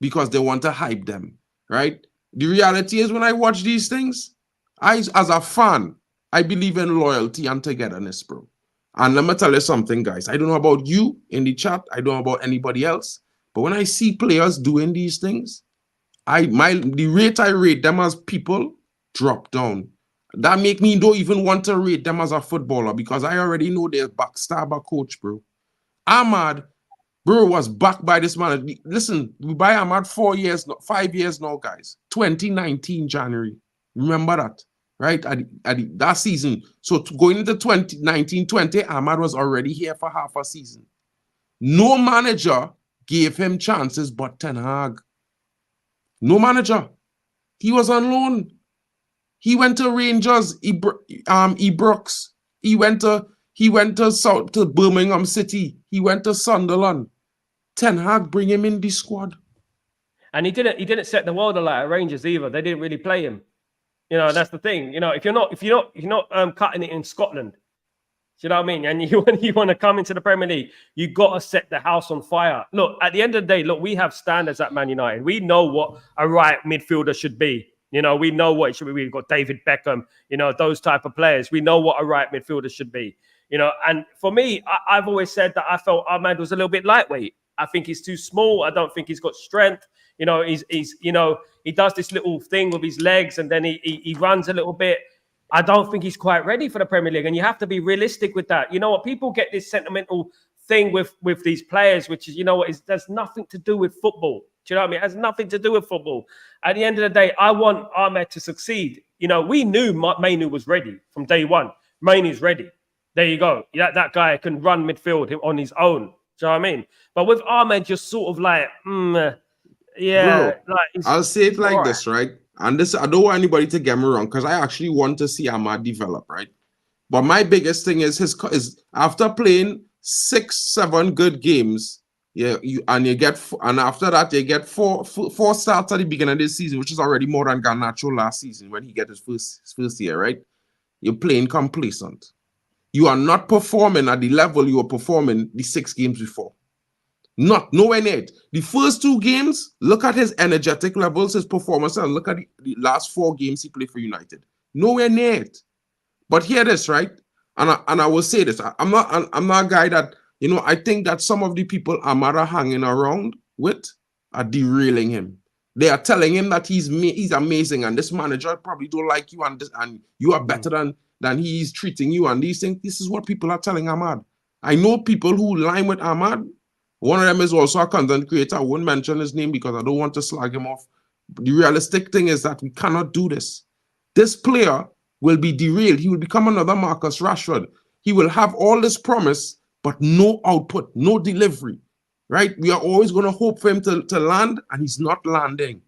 [SPEAKER 2] because they want to hype them, right? The reality is when I watch these things, as a fan, I believe in loyalty and togetherness, bro. And let me tell you something, guys. I don't know about you in the chat. I don't know about anybody else. But when I see players doing these things, the rate I rate them as people drop down. That make me don't even want to rate them as a footballer because I already know they're backstabber coach, bro. Ahmad, bro, was backed by this man. Listen, we buy Ahmad 5 years now, guys. 2019 January. Remember that, right? That season. So going into 2019-20, Ahmad was already here for half a season. No manager gave him chances but Ten Hag. No manager. He was on loan. He went to Rangers, Ibrox. He went to Birmingham City. He went to Sunderland. Ten Hag bring him in the squad.
[SPEAKER 1] And he didn't set the world alight at Rangers either. They didn't really play him. You know, that's the thing. You know, if you're not cutting it in Scotland, you know what I mean? And you want to come into the Premier League, you got to set the house on fire. Look, at the end of the day, look, we have standards at Man United. We know what a right midfielder should be. You know, we know what it should be. We've got David Beckham, you know, those type of players. We know what a right midfielder should be. You know, and for me, I've always said that I felt Ahmad was a little bit lightweight. I think he's too small. I don't think he's got strength. You know, he's you know, he does this little thing with his legs and then he runs a little bit. I don't think he's quite ready for the Premier League. And you have to be realistic with that. You know what? People get this sentimental thing with these players, which is, you know what, there's nothing to do with football. Do you know what I mean? It has nothing to do with football. At the end of the day, I want Ahmed to succeed. You know, we knew Mainu was ready from day one. Mainu's ready. There you go. That guy can run midfield on his own. Do you know what I mean? But with Ahmed, just sort of like, yeah.
[SPEAKER 2] Bro, like, I'll say it like this, right? And this, I don't want anybody to get me wrong, because I actually want to see Ahmad develop, right? But my biggest thing is is after playing 6-7 good games, and after that you get four starts at the beginning of this season, which is already more than Garnacho last season when he get his first year, right? You're playing complacent. You are not performing at the level you were performing the 6 games before. Nowhere near it. The first 2 games, look at his energetic levels, his performance, and look at the last 4 games he played for United. Nowhere near it. But hear this, right? And I will say this. I'm not a guy that, you know, I think that some of the people Amara hanging around with are derailing him. They are telling him that he's amazing, and this manager probably don't like you, and you are better than he's treating you, and these things. This is what people are telling Ahmad. I know people who line with Ahmad. One of them is also a content creator. I won't mention his name because I don't want to slag him off. The realistic thing is that we cannot do this. This player will be derailed. He will become another Marcus Rashford. He will have all this promise, but no output, no delivery, right? We are always going to hope for him to land, and he's not landing.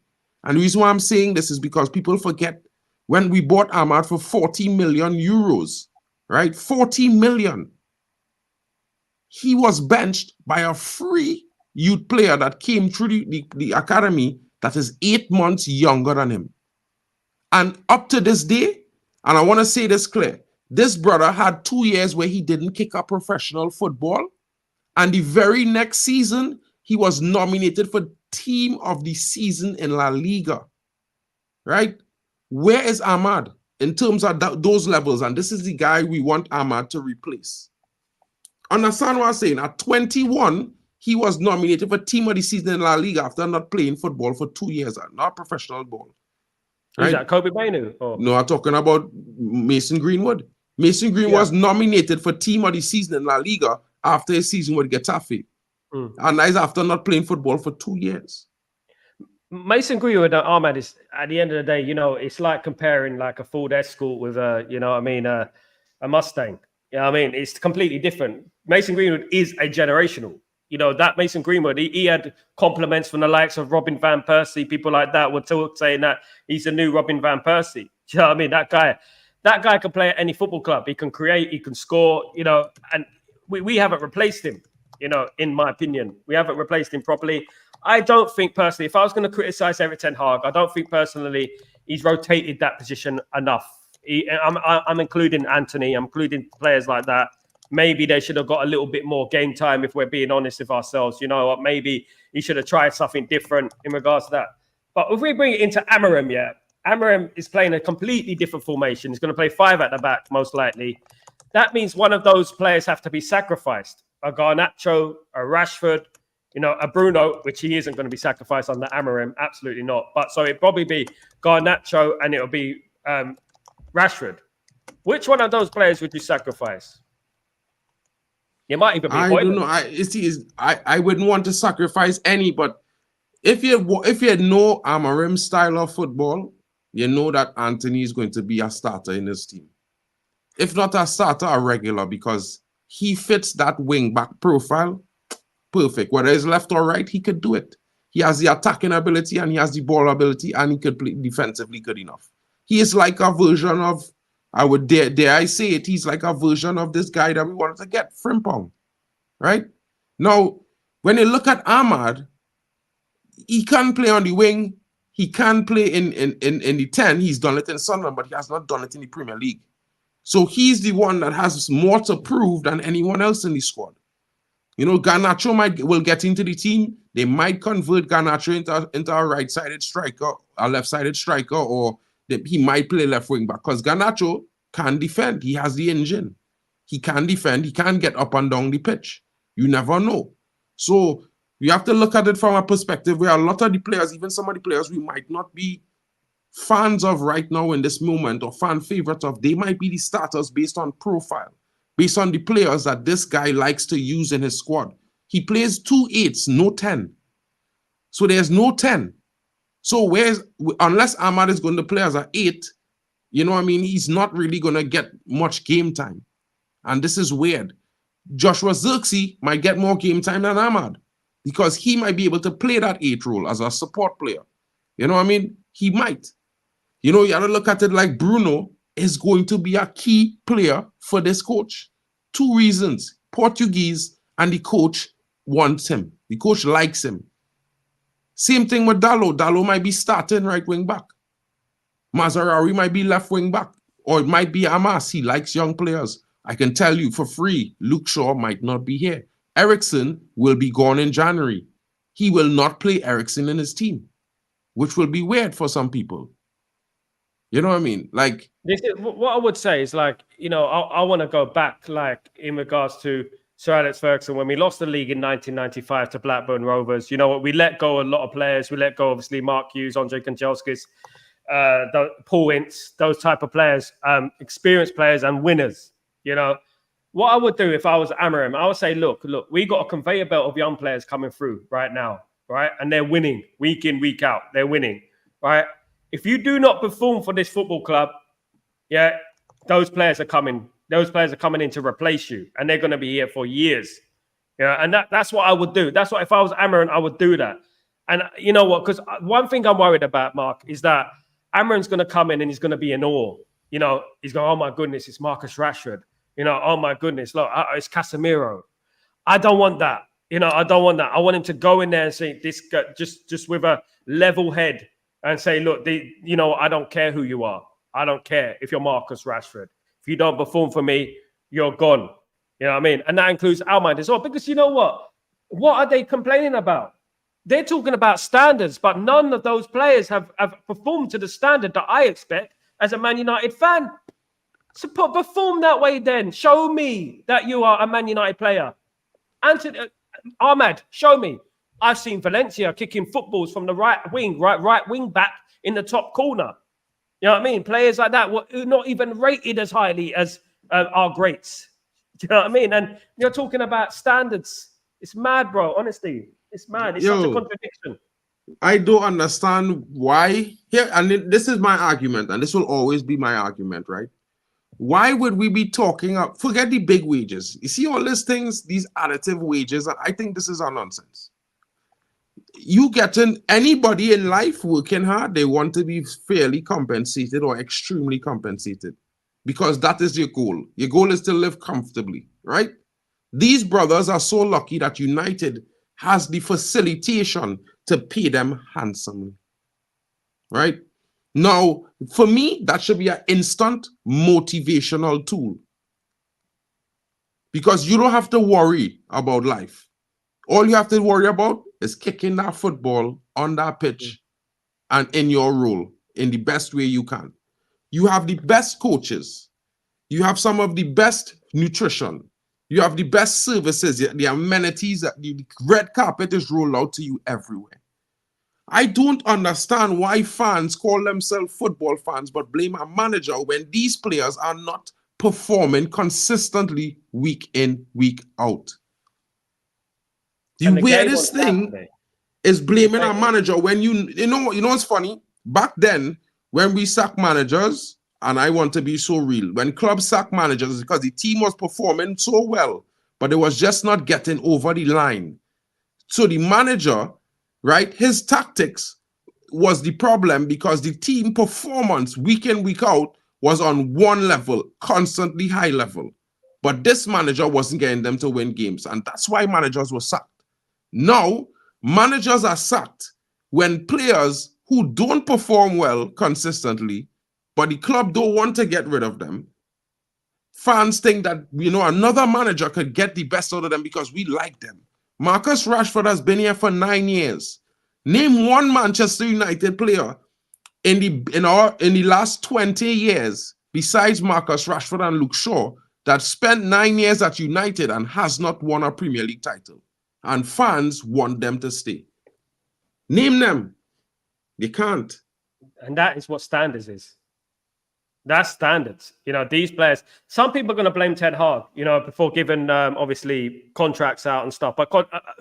[SPEAKER 2] And the reason why I'm saying this is because people forget when we bought Ahmad for 40 million euros, right? 40 million. He was benched by a free youth player that came through the academy that is 8 months younger than him. And up to this day, and I want to say this clear, this brother had 2 years where he didn't kick up professional football. And the very next season, he was nominated for Team of the Season in La Liga. Right? Where is Ahmad in terms of those levels? And this is the guy we want Ahmad to replace. Understand what I'm saying? At 21, he was nominated for Team of the Season in La Liga after not playing football for 2 years, not professional ball.
[SPEAKER 1] Right? Is that Kobe Mainu? Oh.
[SPEAKER 2] No, I'm talking about Mason Greenwood. Mason Greenwood was nominated for Team of the Season in La Liga after his season with Getafe. And that is after not playing football for 2 years.
[SPEAKER 1] Mason Greenwood and Ahmad is, at the end of the day, you know, it's like comparing like a Ford Escort with a, you know what I mean, a Mustang. You know what I mean? It's completely different. Mason Greenwood is a generational. You know, that Mason Greenwood, he had compliments from the likes of Robin Van Persie. People like that were saying that he's the new Robin Van Persie. Do you know what I mean? That guy can play at any football club. He can create, he can score, you know, and we haven't replaced him, you know, in my opinion. We haven't replaced him properly. I don't think personally, if I was going to criticize Erik ten Hag, I don't think personally he's rotated that position enough. I'm including Anthony, I'm including players like that. maybe they should have got a little bit more game time if we're being honest with ourselves. You know what? Maybe he should have tried something different in regards to that. But if we bring it into AMORIM, yeah, AMORIM is playing a completely different formation. He's going to play 5 at the back, most likely. That means one of those players have to be sacrificed. A Garnacho, a Rashford, you know, a Bruno, which he isn't going to be sacrificed under AMORIM. Absolutely not. But so it'd probably be Garnacho and it'll be Rashford. Which one of those players would you sacrifice? You might even be
[SPEAKER 2] I don't know. I wouldn't want to sacrifice any, but if you know AMORIM style of football, you know that Anthony is going to be a starter in his team. If not a starter, a regular, because he fits that wing back profile perfect. Whether it's left or right, he could do it. He has the attacking ability and he has the ball ability, and he could play defensively good enough. He is like a version of, I would dare I say it, he's like a version of this guy that we wanted to get, Frimpong, right? Now, when you look at Ahmad, he can play on the wing. He can play in the 10. He's done it in Sunderland, but he has not done it in the Premier League. So he's the one that has more to prove than anyone else in the squad. You know, Garnacho will get into the team. They might convert Garnacho into a right-sided striker, a left-sided striker, or he might play left wing back, because Garnacho can defend. He has the engine. He can defend. He can get up and down the pitch. You never know. So you have to look at it from a perspective where a lot of the players, even some of the players we might not be fans of right now in this moment, or fan favorites of, they might be the starters based on profile, based on the players that this guy likes to use in his squad. He plays 2 8s, no 10. So there's no 10. So unless Ahmad is going to play as an 8, you know what I mean, he's not really going to get much game time. And this is weird. Joshua Zirkzee might get more game time than Ahmad, because he might be able to play that 8 role as a support player. You know what I mean? He might. You know, you have to look at it like Bruno is going to be a key player for this coach. 2 reasons. Portuguese, and the coach wants him. The coach likes him. Same thing with Dalot. Dalot might be starting right wing back. Mazarawi might be left wing back. Or it might be Amas. He likes young players. I can tell you for free, Luke Shaw might not be here. Eriksson will be gone in January. He will not play Eriksson in his team, which will be weird for some people. You know what I mean? Like,
[SPEAKER 1] this is what I would say is, like, you know, I want to go back, like, in regards to Sir Alex Ferguson, when we lost the league in 1995 to Blackburn Rovers. You know what? We let go a lot of players. We let go, obviously, Mark Hughes, Andre Kanchelskis, Paul Ince, those type of players, experienced players and winners. You know, what I would do if I was AMORIM, I would say, look, we got a conveyor belt of young players coming through right now, right? And they're winning week in, week out. They're winning, right? If you do not perform for this football club, yeah, those players are coming. Those players are coming in to replace you, and they're going to be here for years. Yeah, and that's what I would do. That's what, if I was AMORIM, I would do that. And you know what? Because one thing I'm worried about, Mark, is that AMORIM's going to come in and he's going to be in awe. You know, he's going, oh my goodness, it's Marcus Rashford. You know, oh my goodness, look, it's Casemiro. I don't want that. You know, I don't want that. I want him to go in there and say this, just with a level head, and say, look, you know, I don't care who you are. I don't care if you're Marcus Rashford. If you don't perform for me, you're gone. You know what I mean? And that includes Ahmad as well. Because you know what? What are they complaining about? They're talking about standards, but none of those players have performed to the standard that I expect as a Man United fan. So perform that way then. Show me that you are a Man United player. Ahmad, show me. I've seen Valencia kicking footballs from the right wing back in the top corner. You know what I mean? Players like that were not even rated as highly as our greats. Do you know what I mean? And you're talking about standards. It's mad, bro. Honestly, it's mad. It's such a contradiction.
[SPEAKER 2] I don't understand why. Here, and this is my argument, and this will always be my argument, right? Why would we be talking up? Forget the big wages. You see all these things, these additive wages, and I think this is a nonsense. You getting anybody in life working hard, they want to be fairly compensated or extremely compensated, because that is your goal. Your goal is to live comfortably, right? These brothers are so lucky that United has the facilitation to pay them handsomely, right? Now, for me, that should be an instant motivational tool. because you don't have to worry about life. All you have to worry about is kicking that football on that pitch and in your role in the best way you can. You have the best coaches. You have some of the best nutrition. You have the best services, the amenities, the red carpet is rolled out to you everywhere. I don't understand why fans call themselves football fans but blame a manager when these players are not performing consistently week in, week out. The weirdest thing is blaming a manager when you know what's funny? Back then, when we sack managers, and I want to be so real, when clubs sack managers, because the team was performing so well, but it was just not getting over the line. So the manager, right, his tactics was the problem because the team performance week in, week out was on one level, constantly high level. But this manager wasn't getting them to win games, and that's why managers were sacked. Now, managers are sacked when players who don't perform well consistently, but the club don't want to get rid of them. Fans think that, another manager could get the best out of them because we like them. Marcus Rashford has been here for 9 years. Name one Manchester United player in the last 20 years, besides Marcus Rashford and Luke Shaw, that spent 9 years at United and has not won a Premier League title. And fans want them to stay. Name them. They can't.
[SPEAKER 1] And that is what standards is. That's standards. These players, some people are going to blame Ten Hag, before giving, obviously, contracts out and stuff. But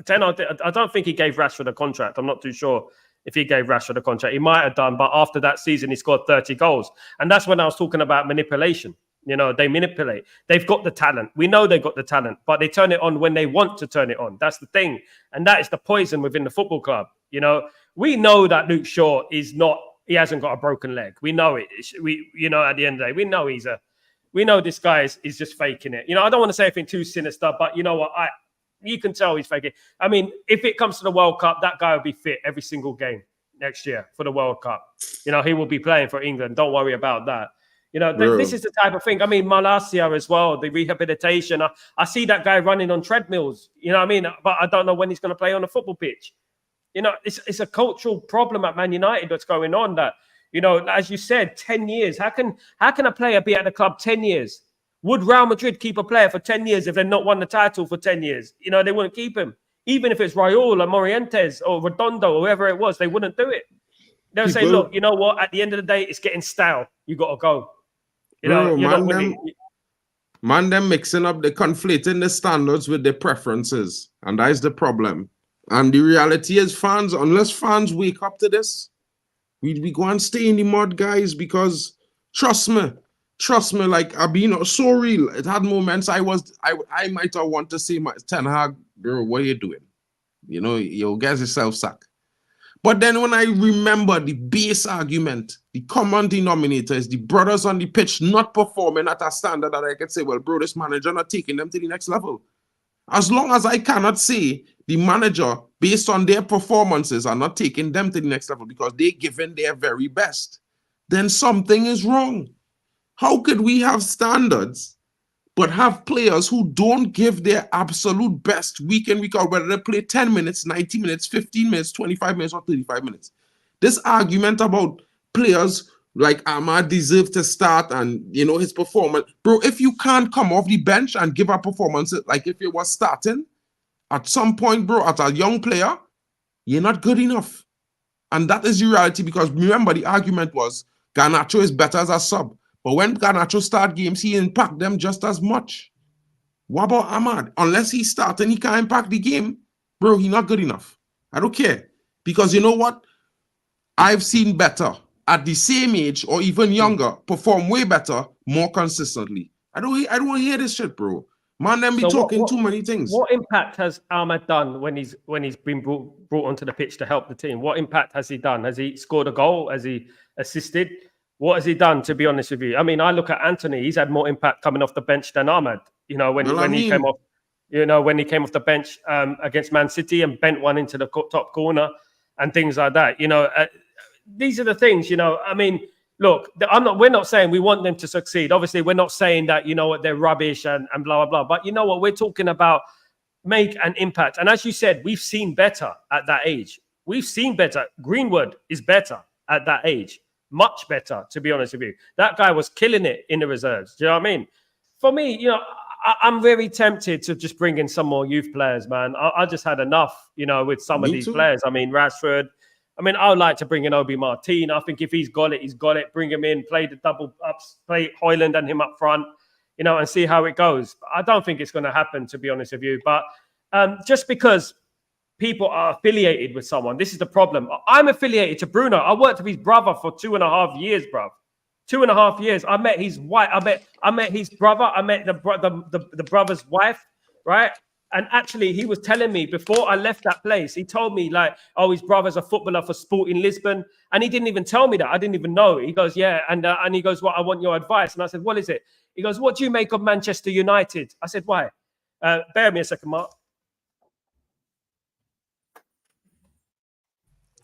[SPEAKER 1] Ten Hag, I don't think he gave Rashford a contract. I'm not too sure if he gave Rashford a contract. He might have done, but after that season, he scored 30 goals. And that's when I was talking about manipulation. They manipulate. They've got the talent. We know they've got the talent, but they turn it on when they want to turn it on. That's the thing. And that is the poison within the football club. We know that Luke Shaw he hasn't got a broken leg. We know it. At the end of the day, we know this guy is just faking it. I don't want to say anything too sinister, but you know what? You can tell he's faking it. I mean, if it comes to the World Cup, that guy will be fit every single game next year for the World Cup. He will be playing for England. Don't worry about that. This is the type of thing. I mean, Malacia as well, the rehabilitation. I see that guy running on treadmills, but I don't know when he's going to play on a football pitch. It's a cultural problem at Man United that's going on that, as you said, 10 years. How can a player be at the club 10 years? Would Real Madrid keep a player for 10 years if they've not won the title for 10 years? They wouldn't keep him. Even if it's Raul or Morientes or Redondo or whoever it was, they wouldn't do it. They'll say, look, you know what? At the end of the day, it's getting stale. You got to go.
[SPEAKER 2] Man, them mixing up, they're conflating the standards with their preferences. And that is the problem. And the reality is, fans, unless fans wake up to this, we go and stay in the mud, guys, because trust me, like I've been so real. It had moments I might have want to say, Ten Hag, bro, what are you doing? You'll get yourself sacked. But then when I remember the base argument, the common denominator is the brothers on the pitch not performing at a standard that I could say, well, bro, this manager not taking them to the next level. As long as I cannot say the manager, based on their performances, are not taking them to the next level because they're giving their very best, then something is wrong. How could we have standards but have players who don't give their absolute best week in, week out, whether they play 10 minutes, 90 minutes, 15 minutes, 25 minutes, or 35 minutes? This argument about players like Ahmad deserve to start and, his performance. Bro, if you can't come off the bench and give a performance like if you was starting, at some point, bro, as a young player, you're not good enough. And that is the reality because remember, the argument was Garnacho is better as a sub. But when Garnacho start games, he impact them just as much. What about Ahmad? Unless he start and he can't impact the game, bro, he's not good enough. I don't care. Because you know what? I've seen better at the same age or even younger perform way better, more consistently. I don't want to hear this shit, bro. Man, them be talking too many things.
[SPEAKER 1] What impact has Ahmad done when he's been brought onto the pitch to help the team? What impact has he done? Has he scored a goal? Has he assisted? What has he done, to be honest with you? I mean, I look at Anthony. He's had more impact coming off the bench than Ahmad. When he came off the bench against Man City and bent one into the top corner and things like that. These are the things. I mean, look, we're not saying we want them to succeed. Obviously, we're not saying that, you know what, they're rubbish and blah, blah, blah. But you know what, we're talking about make an impact. And as you said, we've seen better at that age. We've seen better. Greenwood is better at that age. Much better, to be honest with you. That guy was killing it in the reserves. Do you know what I mean? For me, you know, I'm very tempted to just bring in some more youth players, man. I just had enough, you know, with some of these players. I mean, Rashford. I mean, I would like to bring in Obi Martin. I think if he's got it, he's got it. Bring him in, play the double ups, play Højlund and him up front, you know, and see how it goes. I don't think it's going to happen, to be honest with you. But just because people are affiliated with someone, this is the problem. I'm affiliated to Bruno. I worked with his brother for 2.5 years, bruv. 2.5 years. I met his wife. I met his brother. I met the brother's wife, right? And actually, he was telling me before I left that place, he told me like, oh, his brother's a footballer for Sporting Lisbon. And he didn't even tell me that. I didn't even know. He goes, yeah. And he goes, well, I want your advice. And I said, what is it? He goes, what do you make of Manchester United? I said, why? Bear me a second, Mark.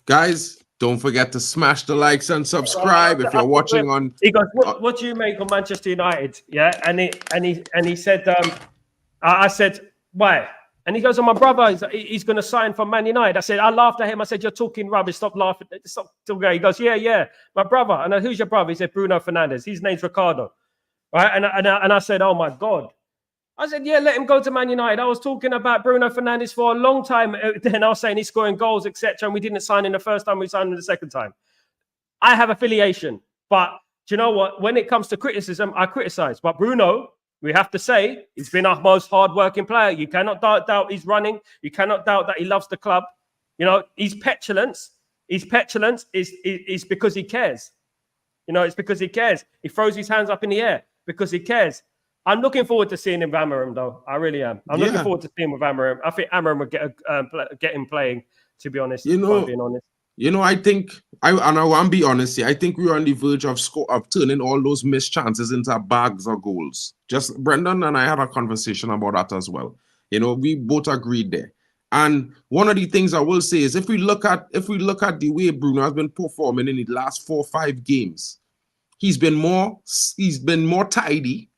[SPEAKER 2] Guys, don't forget to smash the likes and subscribe if you're watching on.
[SPEAKER 1] He goes, what do you make of Manchester United? Yeah. And he said, I said, why? And he goes, oh, my brother, he's going to sign for Man United. I said, I laughed at him. I said, you're talking rubbish. Stop laughing. Stop talking. He goes, yeah, my brother. And I, who's your brother? He said, Bruno Fernandes. His name's Ricardo. Right. And I said, oh, my God. I said, yeah, let him go to Man United. I was talking about Bruno Fernandes for a long time. Then I was saying he's scoring goals, etc. And we didn't sign him the first time. We signed him the second time. I have affiliation. But do you know what? When it comes to criticism, I criticize. But Bruno, we have to say, he's been our most hard-working player. You cannot doubt he's running. You cannot doubt that he loves the club. You know, his petulance is because he cares. You know, it's because he cares. He throws his hands up in the air because he cares. I'm looking forward to seeing him with AMORIM, though. I really am. I'm looking forward to seeing him with AMORIM. I think AMORIM will get him playing, to be honest.
[SPEAKER 2] You know,
[SPEAKER 1] being honest.
[SPEAKER 2] You know, I think, I want to be honest here, I think we're on the verge of turning all those missed chances into bags of goals. Just Brendan and I had a conversation about that as well. You know, we both agreed there. And one of the things I will say is if we look at the way Bruno has been performing in the last 4 or 5 games, he's been more tidy,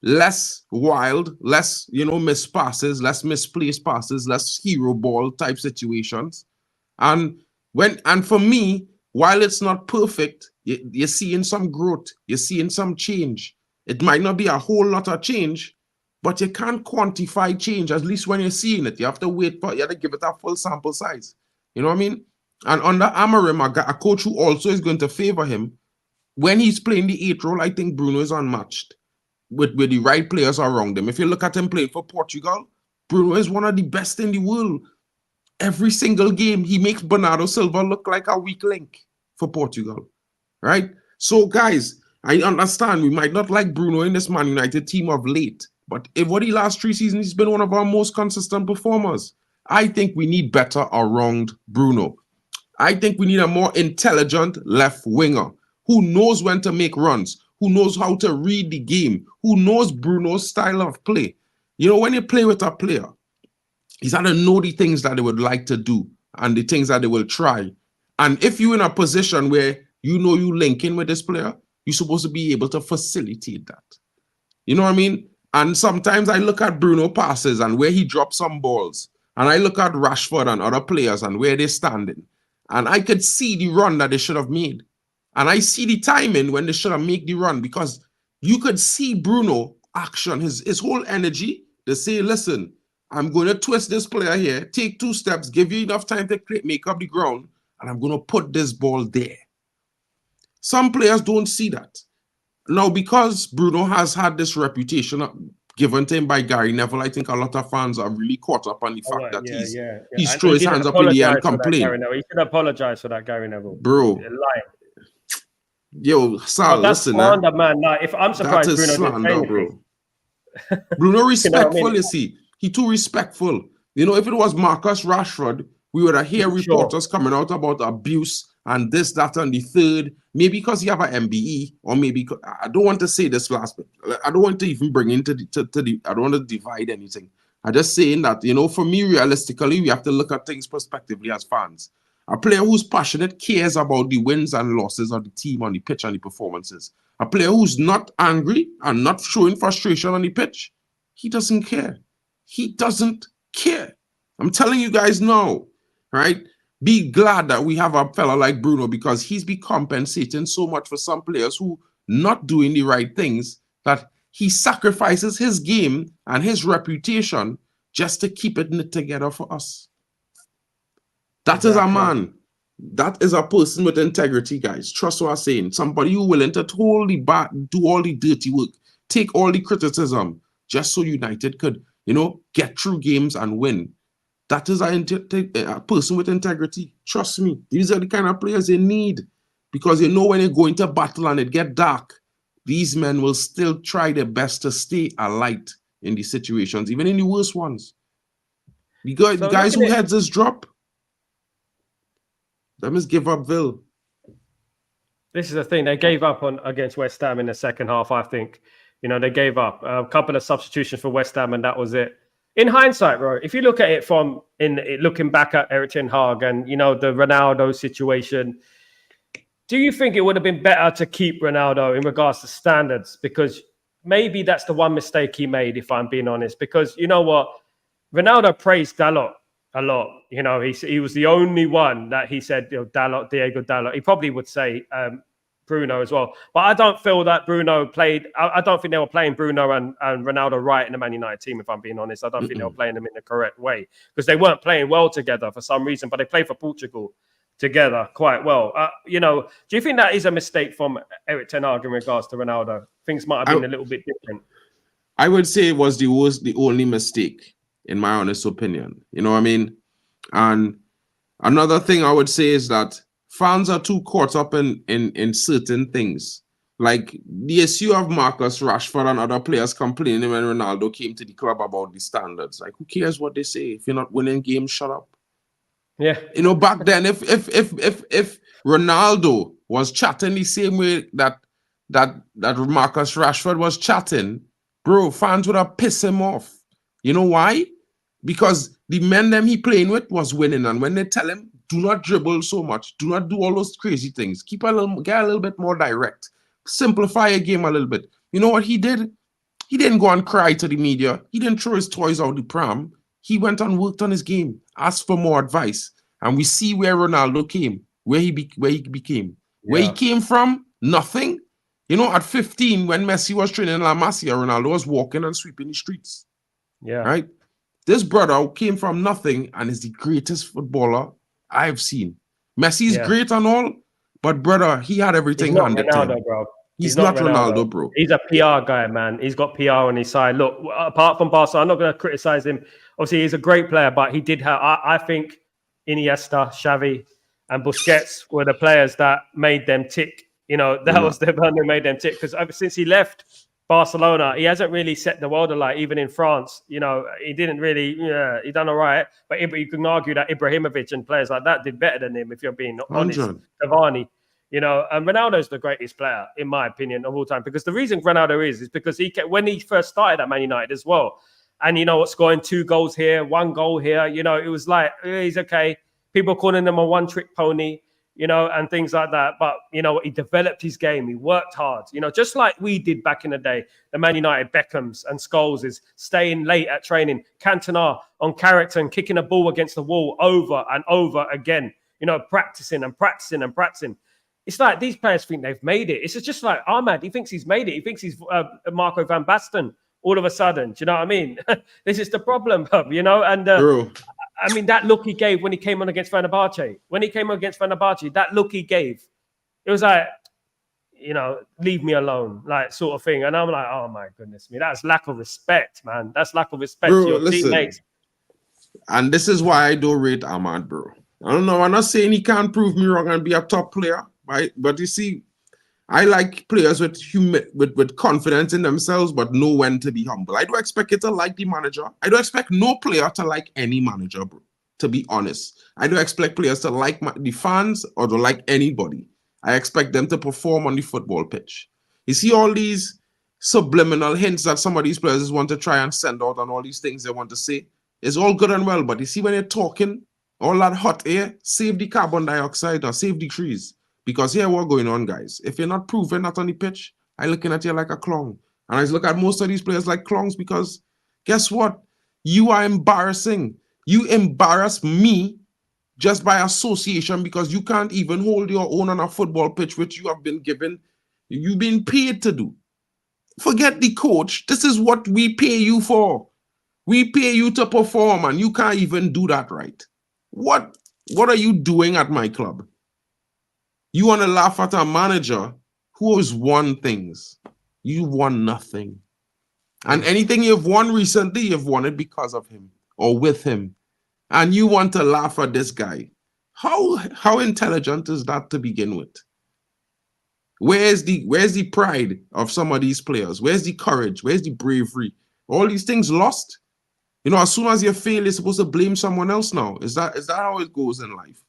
[SPEAKER 2] less wild, less, you know, missed passes, less misplaced passes, less hero ball type situations. And for me, while it's not perfect, you're seeing some growth, you're seeing some change. It might not be a whole lot of change, but you can't quantify change, at least when you're seeing it. You have to wait for, you have to give it a full sample size. You know what I mean? And under AMORIM, a coach who also is going to favor him, when he's playing the 8th role, I think Bruno is unmatched with the right players around him. If you look at him playing for Portugal, Bruno is one of the best in the world. Every single game, he makes Bernardo Silva look like a weak link for Portugal, right? So, guys, I understand we might not like Bruno in this Man United team of late, but over the last 3 seasons, he's been one of our most consistent performers. I think we need better around Bruno. I think we need a more intelligent left winger who knows when to make runs, who knows how to read the game, who knows Bruno's style of play. You know, when you play with a player, he's got to know the things that they would like to do and the things that they will try. And if you're in a position where you know you link in with this player, you're supposed to be able to facilitate that. You know what I mean? And sometimes I look at Bruno passes and where he drops some balls. And I look at Rashford and other players and where they're standing. And I could see the run that they should have made. And I see the timing when they should have made the run, because you could see Bruno action, his whole energy to say, listen, I'm going to twist this player here, take 2 steps, give you enough time to make up the ground, and I'm going to put this ball there. Some players don't see that. Now, because Bruno has had this reputation given to him by Gary Neville, I think a lot of fans are really caught up on the fact that he's thrown his hands up in the air and complained.
[SPEAKER 1] He should apologize for that, Gary Neville.
[SPEAKER 2] Bro. Yo, Sal, listen,
[SPEAKER 1] slander, man. Like, if I'm surprised
[SPEAKER 2] that is
[SPEAKER 1] Bruno
[SPEAKER 2] slander, bro. Bruno respectful, you know what I mean? You see. He too respectful. You know, if it was Marcus Rashford, we would have hear reporters coming out about abuse and this, that, and the third. Maybe because he have an MBE, or maybe I don't want to say this last bit. I don't want to even bring into the I don't want to divide anything. I'm just saying that, you know, for me, realistically, we have to look at things prospectively as fans. A player who's passionate cares about the wins and losses of the team on the pitch and the performances. A player who's not angry and not showing frustration on the pitch, he doesn't care. He doesn't care. I'm telling you guys now, right? Be glad that we have a fella like Bruno, because he's been compensating so much for some players who not doing the right things, that he sacrifices his game and his reputation just to keep it knit together for us. That is a man. That is a person with integrity, guys. Trust what I'm saying. Somebody who willing to totally do all the dirty work, take all the criticism, just so United could, you know, get through games and win. That is a person with integrity. Trust me. These are the kind of players they need, because you know when you go into battle and it get dark, these men will still try their best to stay alight in these situations, even in the worst ones. The guys who heads this drop, they must give up Ville.
[SPEAKER 1] This is the thing. They gave up against West Ham in the second half, I think. You know, they gave up a couple of substitutions for West Ham, and that was it. In hindsight, bro, if you look at it looking back at Erik ten Hag and, you know, the Ronaldo situation, do you think it would have been better to keep Ronaldo in regards to standards? Because maybe that's the one mistake he made, if I'm being honest. Because you know what? Ronaldo praised Dalot a lot. You know, he was the only one that he said, you know, Dalot, Diego Dalot. He probably would say Bruno as well. But I don't feel that Bruno played. I don't think they were playing Bruno and Ronaldo right in the Man United team, if I'm being honest. I don't think they were playing them in the correct way, because they weren't playing well together for some reason, but they played for Portugal together quite well. You know, do you think that is a mistake from Erik ten Hag in regards to Ronaldo? Things might have been a little bit different.
[SPEAKER 2] I would say it was the only mistake, in my honest opinion. You know what I mean? And another thing I would say is that fans are too caught up in certain things. Like the issue of Marcus Rashford and other players complaining when Ronaldo came to the club about the standards. Like, who cares what they say? If you're not winning games, shut up.
[SPEAKER 1] Yeah.
[SPEAKER 2] You know, back then, if Ronaldo was chatting the same way that Marcus Rashford was chatting, bro, fans would have pissed him off. You know why? Because the men them he playing with was winning, and when they tell him, do not dribble so much, do not do all those crazy things, get a little bit more direct, simplify a game a little bit. You know what he did? He didn't go and cry to the media. He didn't throw his toys out the pram. He went and worked on his game, asked for more advice, and we see where Ronaldo came, where he became. Where he came from, nothing. You know, at 15, when Messi was training in La Masia, Ronaldo was walking and sweeping the streets.
[SPEAKER 1] Yeah.
[SPEAKER 2] Right? This brother came from nothing and is the greatest footballer I've seen. Messi's great and all, but brother, he had everything handed to him.
[SPEAKER 1] Bro.
[SPEAKER 2] He's not Ronaldo, bro.
[SPEAKER 1] He's a PR guy, man. He's got PR on his side. Look, apart from Barca, I'm not going to criticize him. Obviously, he's a great player, but he did have, I think Iniesta, Xavi, and Busquets were the players that made them tick. You know, that was the one that made them tick. Because ever since he left Barcelona, he hasn't really set the world alight, even in France. You know, he didn't really, he done all right. But you can argue that Ibrahimovic and players like that did better than him, if you're being honest. Cavani. You know, and Ronaldo's the greatest player, in my opinion, of all time. Because the reason Ronaldo is because when he first started at Man United as well, and you know what, scoring 2 goals here, 1 goal here, you know, it was like, he's okay. People calling him a one-trick pony, you know, and things like that. But, you know, he developed his game. He worked hard, you know, just like we did back in the day. The Man United Beckhams and Scholes is staying late at training. Cantona on character and kicking a ball against the wall over and over again, you know, practicing and practicing and practicing. It's like these players think they've made it. It's just like Ahmad. He thinks he's made it. He thinks he's Marco van Basten all of a sudden. Do you know what I mean? This is the problem, you know? And I mean, that look he gave when he came on against Fenerbahce. When he came on against Fenerbahce, that look he gave, it was like, you know, leave me alone, like sort of thing. And I'm like, oh my goodness me, that's lack of respect, man. That's lack of respect to your teammates.
[SPEAKER 2] And this is why I don't rate Ahmad, bro. I don't know. I'm not saying he can't prove me wrong and be a top player. Right? But you see, I like players with confidence in themselves, but know when to be humble. I don't expect it to like the manager. I don't expect no player to like any manager, bro, to be honest. I don't expect players to like the fans or to like anybody. I expect them to perform on the football pitch. You see all these subliminal hints that some of these players want to try and send out and all these things they want to say. It's all good and well, but you see when you're talking all that hot air, save the carbon dioxide or save the trees. Because here what's going on, guys. If you're not proven that on the pitch, I'm looking at you like a clown. And I look at most of these players like clowns because guess what? You are embarrassing. You embarrass me just by association because you can't even hold your own on a football pitch, which you have been given, you've been paid to do. Forget the coach. This is what we pay you for. We pay you to perform, and you can't even do that right. What are you doing at my club? You want to laugh at a manager who has won things. You won nothing. And anything you've won recently, you've won it because of him or with him. And you want to laugh at this guy. How intelligent is that to begin with? Where's the pride of some of these players? Where's the courage? Where's the bravery? All these things lost. You know, as soon as you fail, you're supposed to blame someone else now. Is that how it goes in life?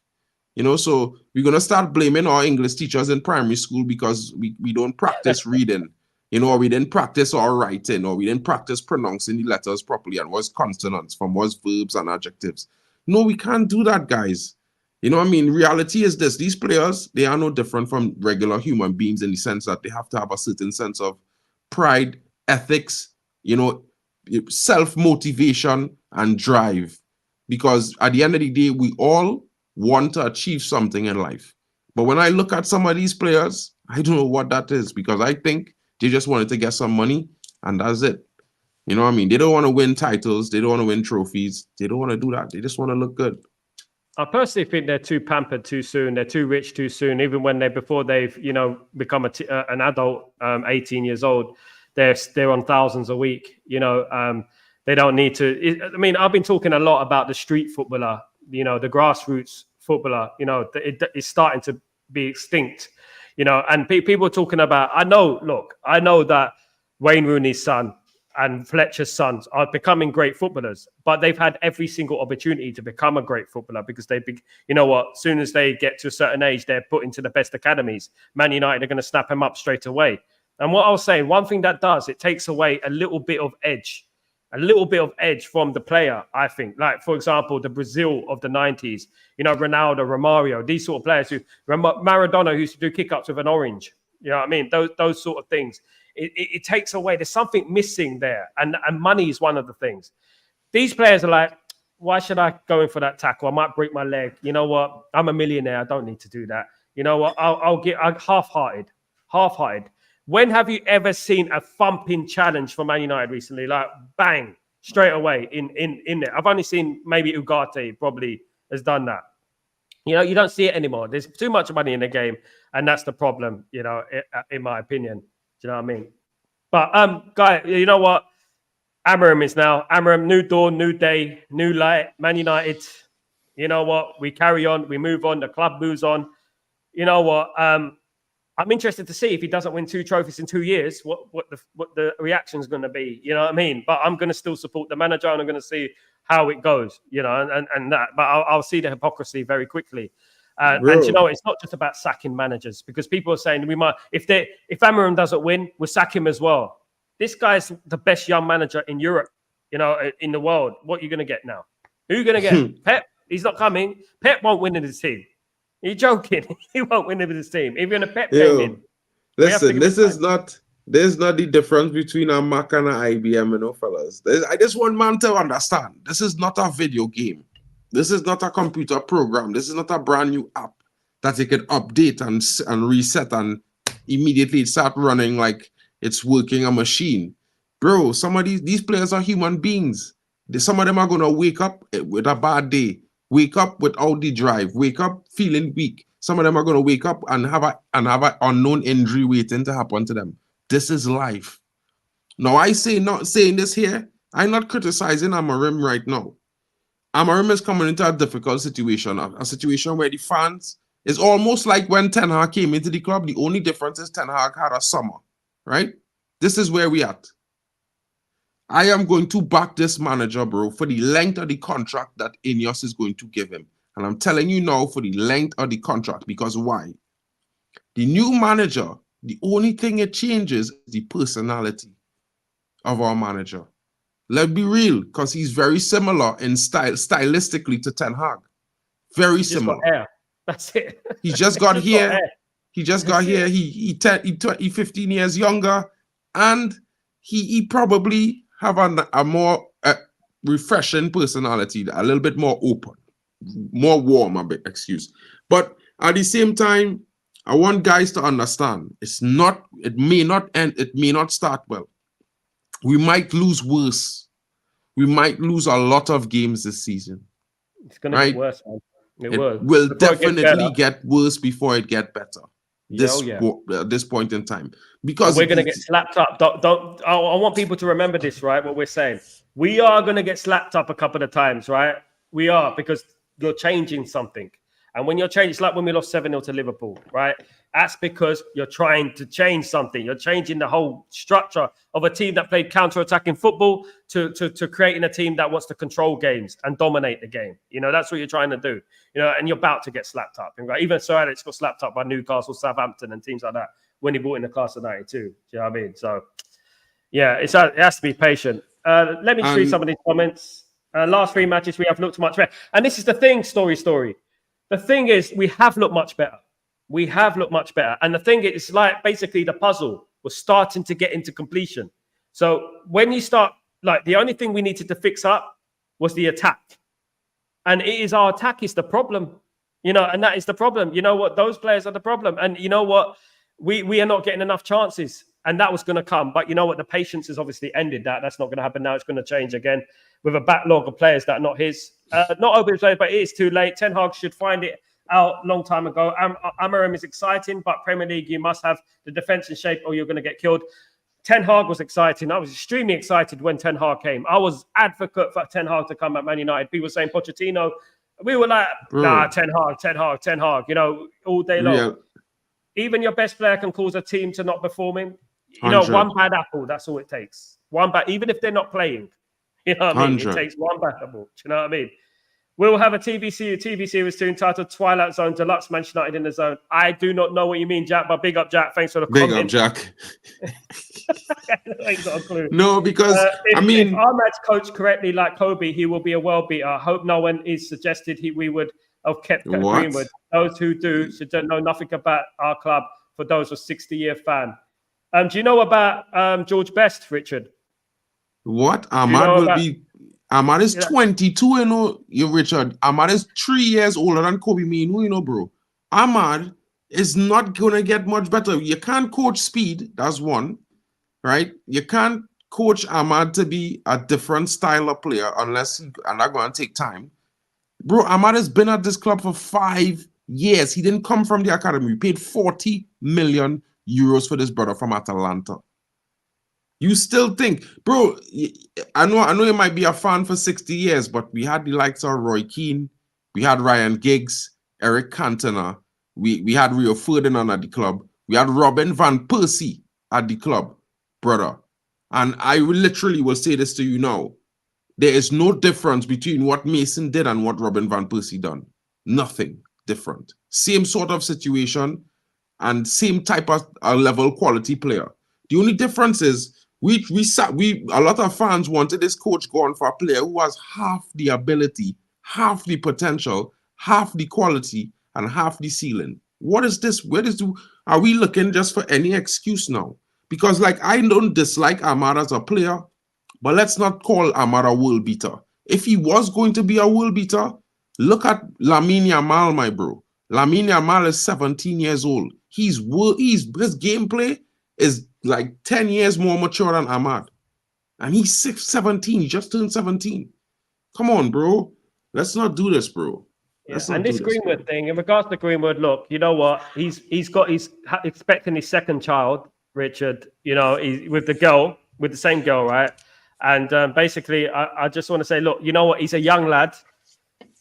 [SPEAKER 2] You know, so we're going to start blaming our English teachers in primary school because we don't practice reading, you know, or we didn't practice our writing, or we didn't practice pronouncing the letters properly and what's consonants from what's verbs and adjectives. No, we can't do that, guys. You know what I mean? Reality is this. These players, they are no different from regular human beings in the sense that they have to have a certain sense of pride, ethics, you know, self-motivation and drive. Because at the end of the day, we all want to achieve something in life. But when I look at some of these players, I don't know what that is, because I think they just wanted to get some money and that's it. You know what I mean? They don't want to win titles. They don't want to win trophies. They don't want to do that. They just want to look good.
[SPEAKER 1] I personally think they're too pampered too soon. They're too rich too soon. Even when before they've, you know, become an adult, 18 years old, they're on thousands a week. You know, they don't need to. I mean, I've been talking a lot about the street footballer. You know, the grassroots footballer. You know, it's starting to be extinct. You know, and people are talking about. I know that Wayne Rooney's son and Fletcher's sons are becoming great footballers, but they've had every single opportunity to become a great footballer because you know what, as soon as they get to a certain age, they're put into the best academies. Man United are going to snap them up straight away. And what I was saying, one thing that does, it takes away a little bit of edge from the player, I think. Like, for example, the Brazil of the 90s, you know, Ronaldo, Romario, these sort of players Maradona, who used to do kick-ups with an orange. You know what I mean? Those sort of things. It takes away. There's something missing there. And money is one of the things. These players are like, why should I go in for that tackle? I might break my leg. You know what? I'm a millionaire. I don't need to do that. You know what? I'll get half-hearted. When have you ever seen a thumping challenge for Man United recently? Like, bang, straight away in there. I've only seen maybe Ugarte probably has done that. You know, you don't see it anymore. There's too much money in the game. And that's the problem, you know, in my opinion. Do you know what I mean? But, guy, you know what? AMORIM is now. AMORIM, new dawn, new day, new light. Man United, you know what? We carry on. We move on. The club moves on. You know what? I'm interested to see if he doesn't win 2 trophies in 2 years, what the reaction is going to be. You know what I mean? But I'm going to still support the manager, and I'm going to see how it goes, you know, and that. But I'll see the hypocrisy very quickly. And you know, it's not just about sacking managers, because people are saying we might, if AMORIM doesn't win, we'll sack him as well. This guy's the best young manager in Europe, you know, in the world. What are you going to get now? Who are you going to get? Pep? He's not coming. Pep won't win in his team. Are you joking? He won't win with his team. Even if Pep came in.
[SPEAKER 2] Listen, there's not the difference between a Mac and an IBM, you know, fellas. I just want man to understand. This is not a video game. This is not a computer program. This is not a brand new app that you can update and reset and immediately start running like it's working a machine. Bro, some of these players are human beings. Some of them are going to wake up with a bad day, wake up without the drive, wake up feeling weak. Some of them are going to wake up and have an unknown injury waiting to happen to them. This is life. Now, not saying this here, I'm not criticizing AMORIM right now. AMORIM is coming into a difficult situation, a situation where the fans, is almost like when Ten Hag came into the club. The only difference is Ten Hag had a summer, right? This is where we at. I am going to back this manager, bro, for the length of the contract that Ineos is going to give him. And I'm telling you now, for the length of the contract, because why? The new manager, the only thing it changes is the personality of our manager. Let's be real, because he's very similar in stylistically to Ten Hag. Very similar.
[SPEAKER 1] Just got hair. That's it.
[SPEAKER 2] He just got here. He just got here. He 15 years younger, and he probably have a more refreshing personality, a little bit more open, more warm, but at the same time, I want guys to understand it may not end, it may not start well. We might lose worse. We might lose a lot of games this season.
[SPEAKER 1] It's gonna get worse, man. It
[SPEAKER 2] will definitely get worse before it get better. This point in time, because
[SPEAKER 1] we're going to get slapped up. I want people to remember this, right? What we're saying, we are going to get slapped up a couple of times, right? We are, because you're changing something, and when you're changing, it's like when we lost 7-0 to Liverpool, right? That's because you're trying to change something. You're changing the whole structure of a team that played counter-attacking football to creating a team that wants to control games and dominate the game. You know, that's what you're trying to do. You know, and you're about to get slapped up. Right? Even Sir Alex got slapped up by Newcastle, Southampton, and teams like that when he brought in the class of 92. Do you know what I mean? So, yeah, it has to be patient. Let me read some of these comments. Last 3 matches, we have looked much better. And this is the thing, story. The thing is, we have looked much better. We have looked much better. And the thing is, like, basically the puzzle was starting to get into completion. So when you start, like, the only thing we needed to fix up was the attack. And it is our attack is the problem, you know, and that is the problem. You know what? Those players are the problem. And you know what? We are not getting enough chances. And that was going to come. But you know what? The patience has obviously ended that. That's not going to happen now. It's going to change again with a backlog of players that are not his. Not open players, but it is too late. Ten Hag should find it out long time ago. AMORIM is exciting, but Premier League, you must have the defense in shape or you're going to get killed. Ten Hag was exciting. I was extremely excited when Ten Hag came. I was advocate for Ten Hag to come at Man United. People saying Pochettino. We were like, nah, Ten Hag, you know, all day long. Yeah. Even your best player can cause a team to not performing. You 100. Know, one bad apple, that's all it takes. One bad, even if they're not playing. You know what I mean? 100. It takes one bad apple. Do you know what I mean? We'll have a TV series too entitled Twilight Zone Deluxe Manchester United in the Zone. I do not know what you mean, Jack, but big up, Jack. Thanks for the comment.
[SPEAKER 2] Big up, Jack.
[SPEAKER 1] I ain't got a clue.
[SPEAKER 2] No, because,
[SPEAKER 1] if Ahmad's coached correctly like Kobe, he will be a world beater. I hope no one is suggested we would have kept Greenwood. Those who do should know nothing about our club for those who are 60-year fan. Do you know about George Best, Richard?
[SPEAKER 2] What? Ahmad is 22, you know, Richard. Ahmad is 3 years older than Kobe Mainoo, you know, bro. Ahmad is not going to get much better. You can't coach speed. That's one, right? You can't coach Ahmad to be a different style of player unless and that's going to take time. Bro, Ahmad has been at this club for 5 years. He didn't come from the academy. We paid 40 million euros for this brother from Atalanta. You still think, bro, I know you might be a fan for 60 years, but we had the likes of Roy Keane, we had Ryan Giggs, Eric Cantona, we had Rio Ferdinand at the club, we had Robin van Persie at the club, brother. And I literally will say this to you now. There is no difference between what Mason did and what Robin van Persie done. Nothing different. Same sort of situation and same type of level quality player. The only difference is a lot of fans wanted this coach going for a player who has half the ability, half the potential, half the quality, and half the ceiling. What is this? Are we looking just for any excuse now? Because, like, I don't dislike Ahmad as a player, but let's not call Ahmad a world beater. If he was going to be a world beater, look at Lamine Yamal, my bro. Lamine Yamal is 17 years old. His gameplay is like 10 years more mature than Ahmad. And he's 17. He just turned 17. Come on, bro. Let's not do this, bro.
[SPEAKER 1] Yeah. And this Greenwood thing, in regards to Greenwood, look, you know what? He's expecting his second child, Richard, you know, with the same girl, right? And basically, I just want to say, look, you know what? He's a young lad.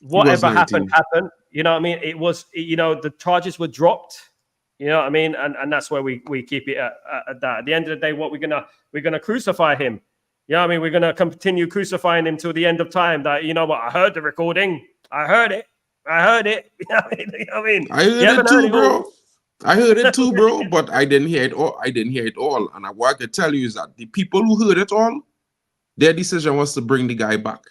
[SPEAKER 1] Whatever happened. You know what I mean? It was, you know, the charges were dropped. You know what I mean? And that's where we keep it at that. At the end of the day, what we're gonna crucify him. You know what I mean? We're gonna continue crucifying him till the end of time. That, you know what? I heard the recording. I heard it. You know what I mean?
[SPEAKER 2] I heard it too, bro. I heard it too, bro. But I didn't hear it all. And what I can tell you is that the people who heard it all, their decision was to bring the guy back.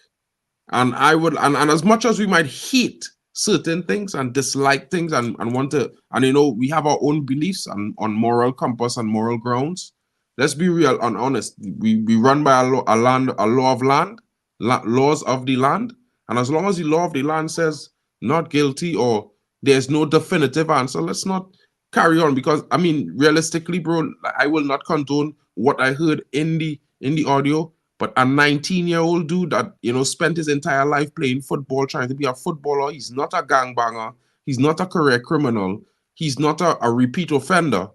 [SPEAKER 2] And I would, and as much as we might hate certain things and dislike things and want to, and you know, we have our own beliefs on moral compass and moral grounds. Let's be real and honest. We run by a law of land, laws of the land. And as long as the law of the land says not guilty or there's no definitive answer, let's not carry on. Because I mean, realistically, bro, I will not condone what I heard in the audio. But a 19-year-old dude that, you know, spent his entire life playing football, trying to be a footballer, he's not a gangbanger, he's not a career criminal, he's not a repeat offender.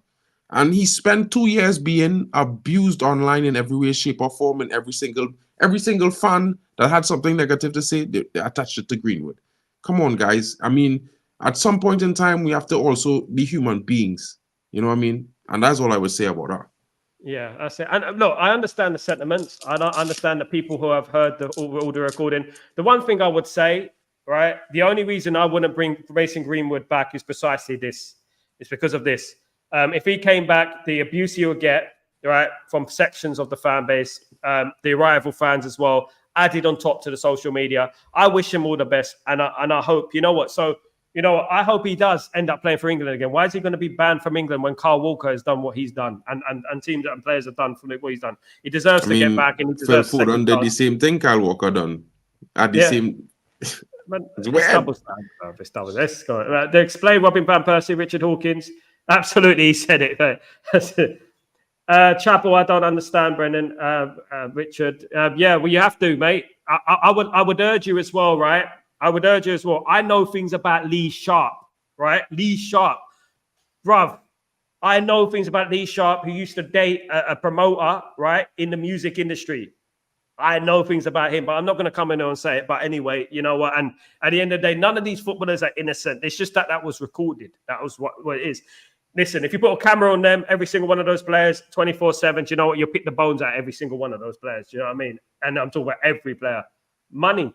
[SPEAKER 2] And he spent 2 years being abused online in every way, shape, or form, and every single fan that had something negative to say, they attached it to Greenwood. Come on, guys. I mean, at some point in time, we have to also be human beings. You know what I mean? And that's all I would say about that.
[SPEAKER 1] Yeah, that's it. And look, I understand the sentiments. I don't understand the people who have heard all the recording. The one thing I would say, right, the only reason I wouldn't bring Mason Greenwood back is precisely this. It's because of this. If he came back, the abuse he would get, right, from sections of the fan base, the rival fans as well, added on top to the social media. I wish him all the best, and I hope, you know what? So, you know, I hope he does end up playing for England again. Why is he going to be banned from England when Kyle Walker has done what he's done and teams and players have done from what he's done? He deserves to get back, and he deserves
[SPEAKER 2] Phil Foden did the same thing Kyle Walker done. At the same...
[SPEAKER 1] It's double standard, bro. It's double. Let's go. They explain Robin Van Persie, Richard Hawkins. Absolutely, he said it. Chapel, I don't understand, Brennan. Richard, yeah, well, you have to, mate. I would urge you as well, right? I would urge you as well. I know things about Lee Sharp, right? Lee Sharp, bruv. I know things about Lee Sharp, who used to date a promoter, right, in the music industry. I know things about him, but I'm not going to come in there and say it. But anyway, you know what? And at the end of the day, none of these footballers are innocent. It's just that was recorded. That was what it is. Listen, if you put a camera on them, every single one of those players, 24/7, you know what? You'll pick the bones out of every single one of those players. You know what I mean? And I'm talking about every player. Money.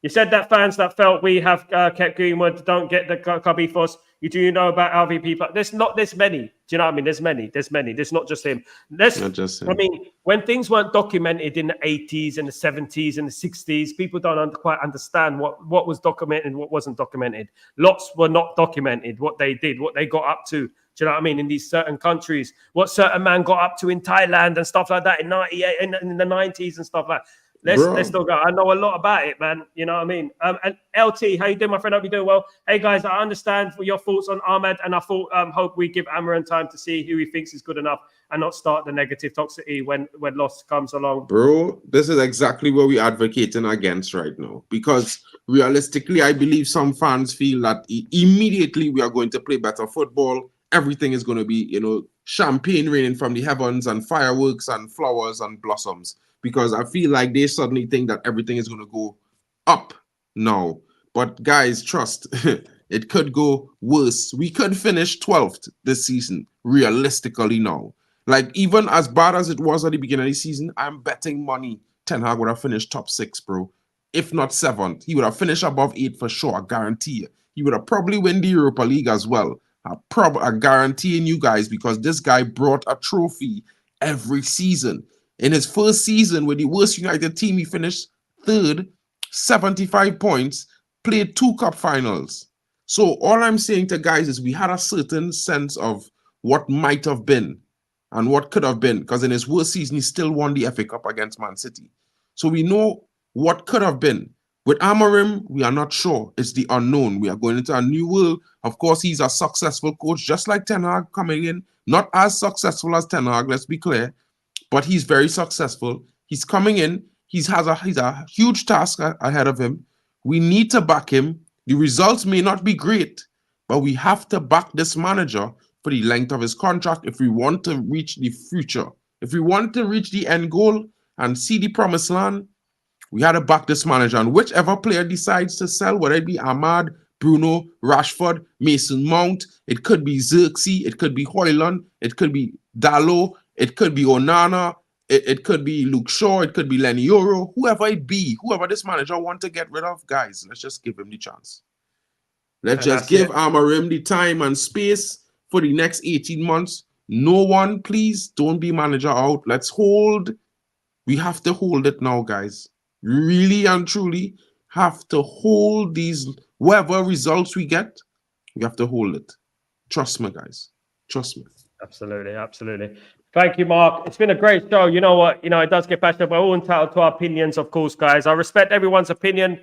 [SPEAKER 1] You said that fans that felt we have kept Greenwood don't get the cubby fuss. You do know about LVP, but there's not this many. Do you know what I mean? There's many. There's not just him. Not just him. I mean, when things weren't documented in the 80s and the 70s and the 60s, people don't quite understand what was documented and what wasn't documented. Lots were not documented, what they did, what they got up to. Do you know what I mean? In these certain countries, what certain man got up to in Thailand and stuff like that in 98, in the 90s and stuff like that. Let's still go. I know a lot about it, man. You know what I mean? And LT, how you doing, my friend? Hope you're doing well. Hey, guys, I understand your thoughts on Ahmed, and I hope we give AMORIM time to see who he thinks is good enough and not start the negative toxicity when loss comes along.
[SPEAKER 2] Bro, this is exactly what we're advocating against right now. Because realistically, I believe some fans feel that immediately we are going to play better football. Everything is going to be, you know, champagne raining from the heavens and fireworks and flowers and blossoms. Because I feel like they suddenly think that everything is going to go up now. But guys, trust, it could go worse. We could finish 12th this season, realistically now. Like, even as bad as it was at the beginning of the season, I'm betting money Ten Hag would have finished top 6, bro. If not 7th. He would have finished above 8 for sure, I guarantee you. He would have probably win the Europa League as well. I'm guaranteeing you guys, because this guy brought a trophy every season. In his first season with the worst United team, he finished 3rd, 75 points, played 2 cup finals. So all I'm saying to guys is we had a certain sense of what might have been and what could have been, because in his worst season, he still won the FA Cup against Man City. So we know what could have been. With AMORIM, we are not sure. It's the unknown. We are going into a new world. Of course, he's a successful coach, just like Ten Hag coming in. Not as successful as Ten Hag, let's be clear. But he's very successful. He's coming in. He's a huge task ahead of him. We need to back him. The results may not be great, but we have to back this manager for the length of his contract if we want to reach the future. If we want to reach the end goal and see the promised land, we had to back this manager. And whichever player decides to sell, whether it be Ahmad, Bruno, Rashford, Mason Mount, it could be Xerxes, it could be Højlund, it could be Dalot, it could be Onana, it could be Luke Shaw, it could be Lenny Yoro, whoever it be, whoever this manager want to get rid of, guys, let's just give him the chance. Let's just give AMORIM the time and space for the next 18 months. No one, please, don't be manager out. Let's hold. We have to hold it now, guys. Really and truly have to hold these whatever results we get, we have to hold it. Trust me, guys. Trust me.
[SPEAKER 1] Absolutely, absolutely. Thank you, Mark. It's been a great show. You know what? You know, it does get passionate. We're all entitled to our opinions, of course, guys. I respect everyone's opinion.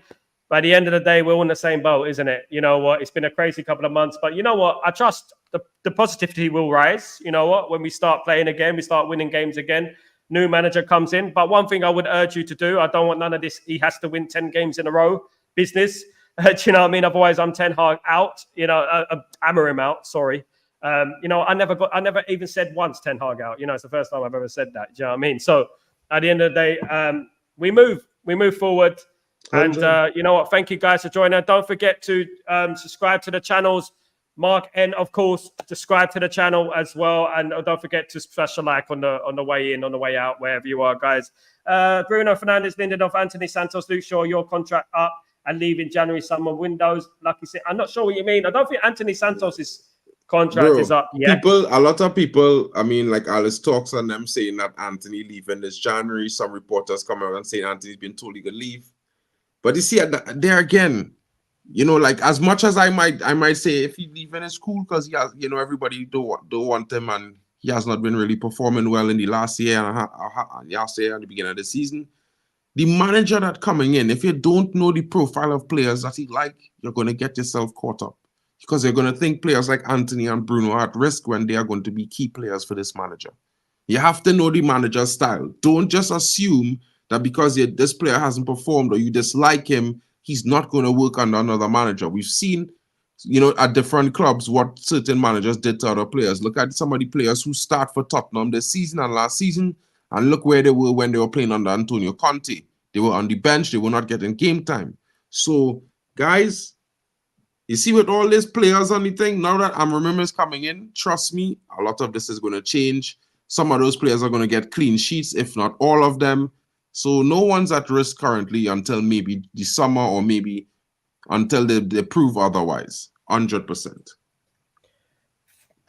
[SPEAKER 1] By the end of the day, we're all in the same boat, isn't it? You know what? It's been a crazy couple of months, but you know what? I trust the positivity will rise. You know what? When we start playing again, we start winning games again. New manager comes in. But one thing I would urge you to do, I don't want none of this, he has to win 10 games in a row business. Do you know what I mean? Otherwise, I'm Ten Hag out. You know, AMORIM out. Sorry. You know, I never even said once Ten Hag out. You know, it's the first time I've ever said that. Do you know what I mean? So at the end of the day, we move forward. And you know what? Thank you guys for joining. Don't forget to subscribe to the channels. MarkN, of course, subscribe to the channel as well. And don't forget to smash a like on the way in, on the way out, wherever you are, guys. Bruno Fernandes, Lindelof, Anthony Santos, Luke Shaw, your contract up and leave in January summer windows. Lucky, I'm not sure what you mean. I don't think Anthony Santos's contract is up yet.
[SPEAKER 2] A lot of people, I mean, like Alice talks on them saying that Anthony leaving this January. Some reporters come out and saying Anthony's been told he could leave. But you see, there again, you know, like as much as I might say if he leaving is cool because he has, you know, everybody don't want him and he has not been really performing well in the last year and last year at the beginning of the season. The manager that coming in, if you don't know the profile of players that he like, you're going to get yourself caught up because you're going to think players like Anthony and Bruno are at risk when they are going to be key players for this manager. You have to know the manager's style. Don't just assume that because this player hasn't performed or you dislike him, he's not going to work under another manager. We've seen, you know, at different clubs what certain managers did to other players. Look at some of the players who start for Tottenham this season and last season, and look where they were when they were playing under Antonio Conte. They were on the bench. They were not getting game time. So, guys, you see with all these players on the thing, now that AMORIM is coming in, trust me, a lot of this is going to change. Some of those players are going to get clean sheets, if not all of them. So no one's at risk currently until maybe the summer or maybe until they prove otherwise. 100%.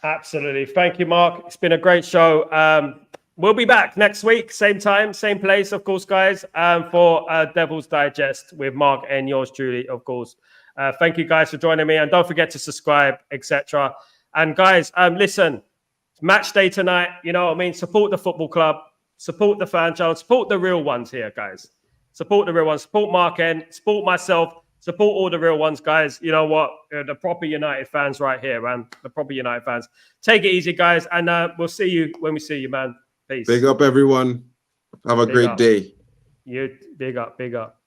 [SPEAKER 1] Absolutely. Thank you, Mark. It's been a great show. We'll be back next week, same time, same place, of course, guys, for Devil's Digest with MarkN, yours truly, of course. Thank you guys for joining me. And don't forget to subscribe, etc. And guys, listen, match day tonight. You know what I mean? Support the football club. Support the fan channel. Support the real ones here, guys. Support the real ones. Support MarkN. Support myself. Support all the real ones, guys. You know what? The proper United fans right here, man. The proper United fans. Take it easy, guys. And we'll see you when we see you, man. Peace.
[SPEAKER 2] Big up, everyone. Have a great day.
[SPEAKER 1] You big up, big up.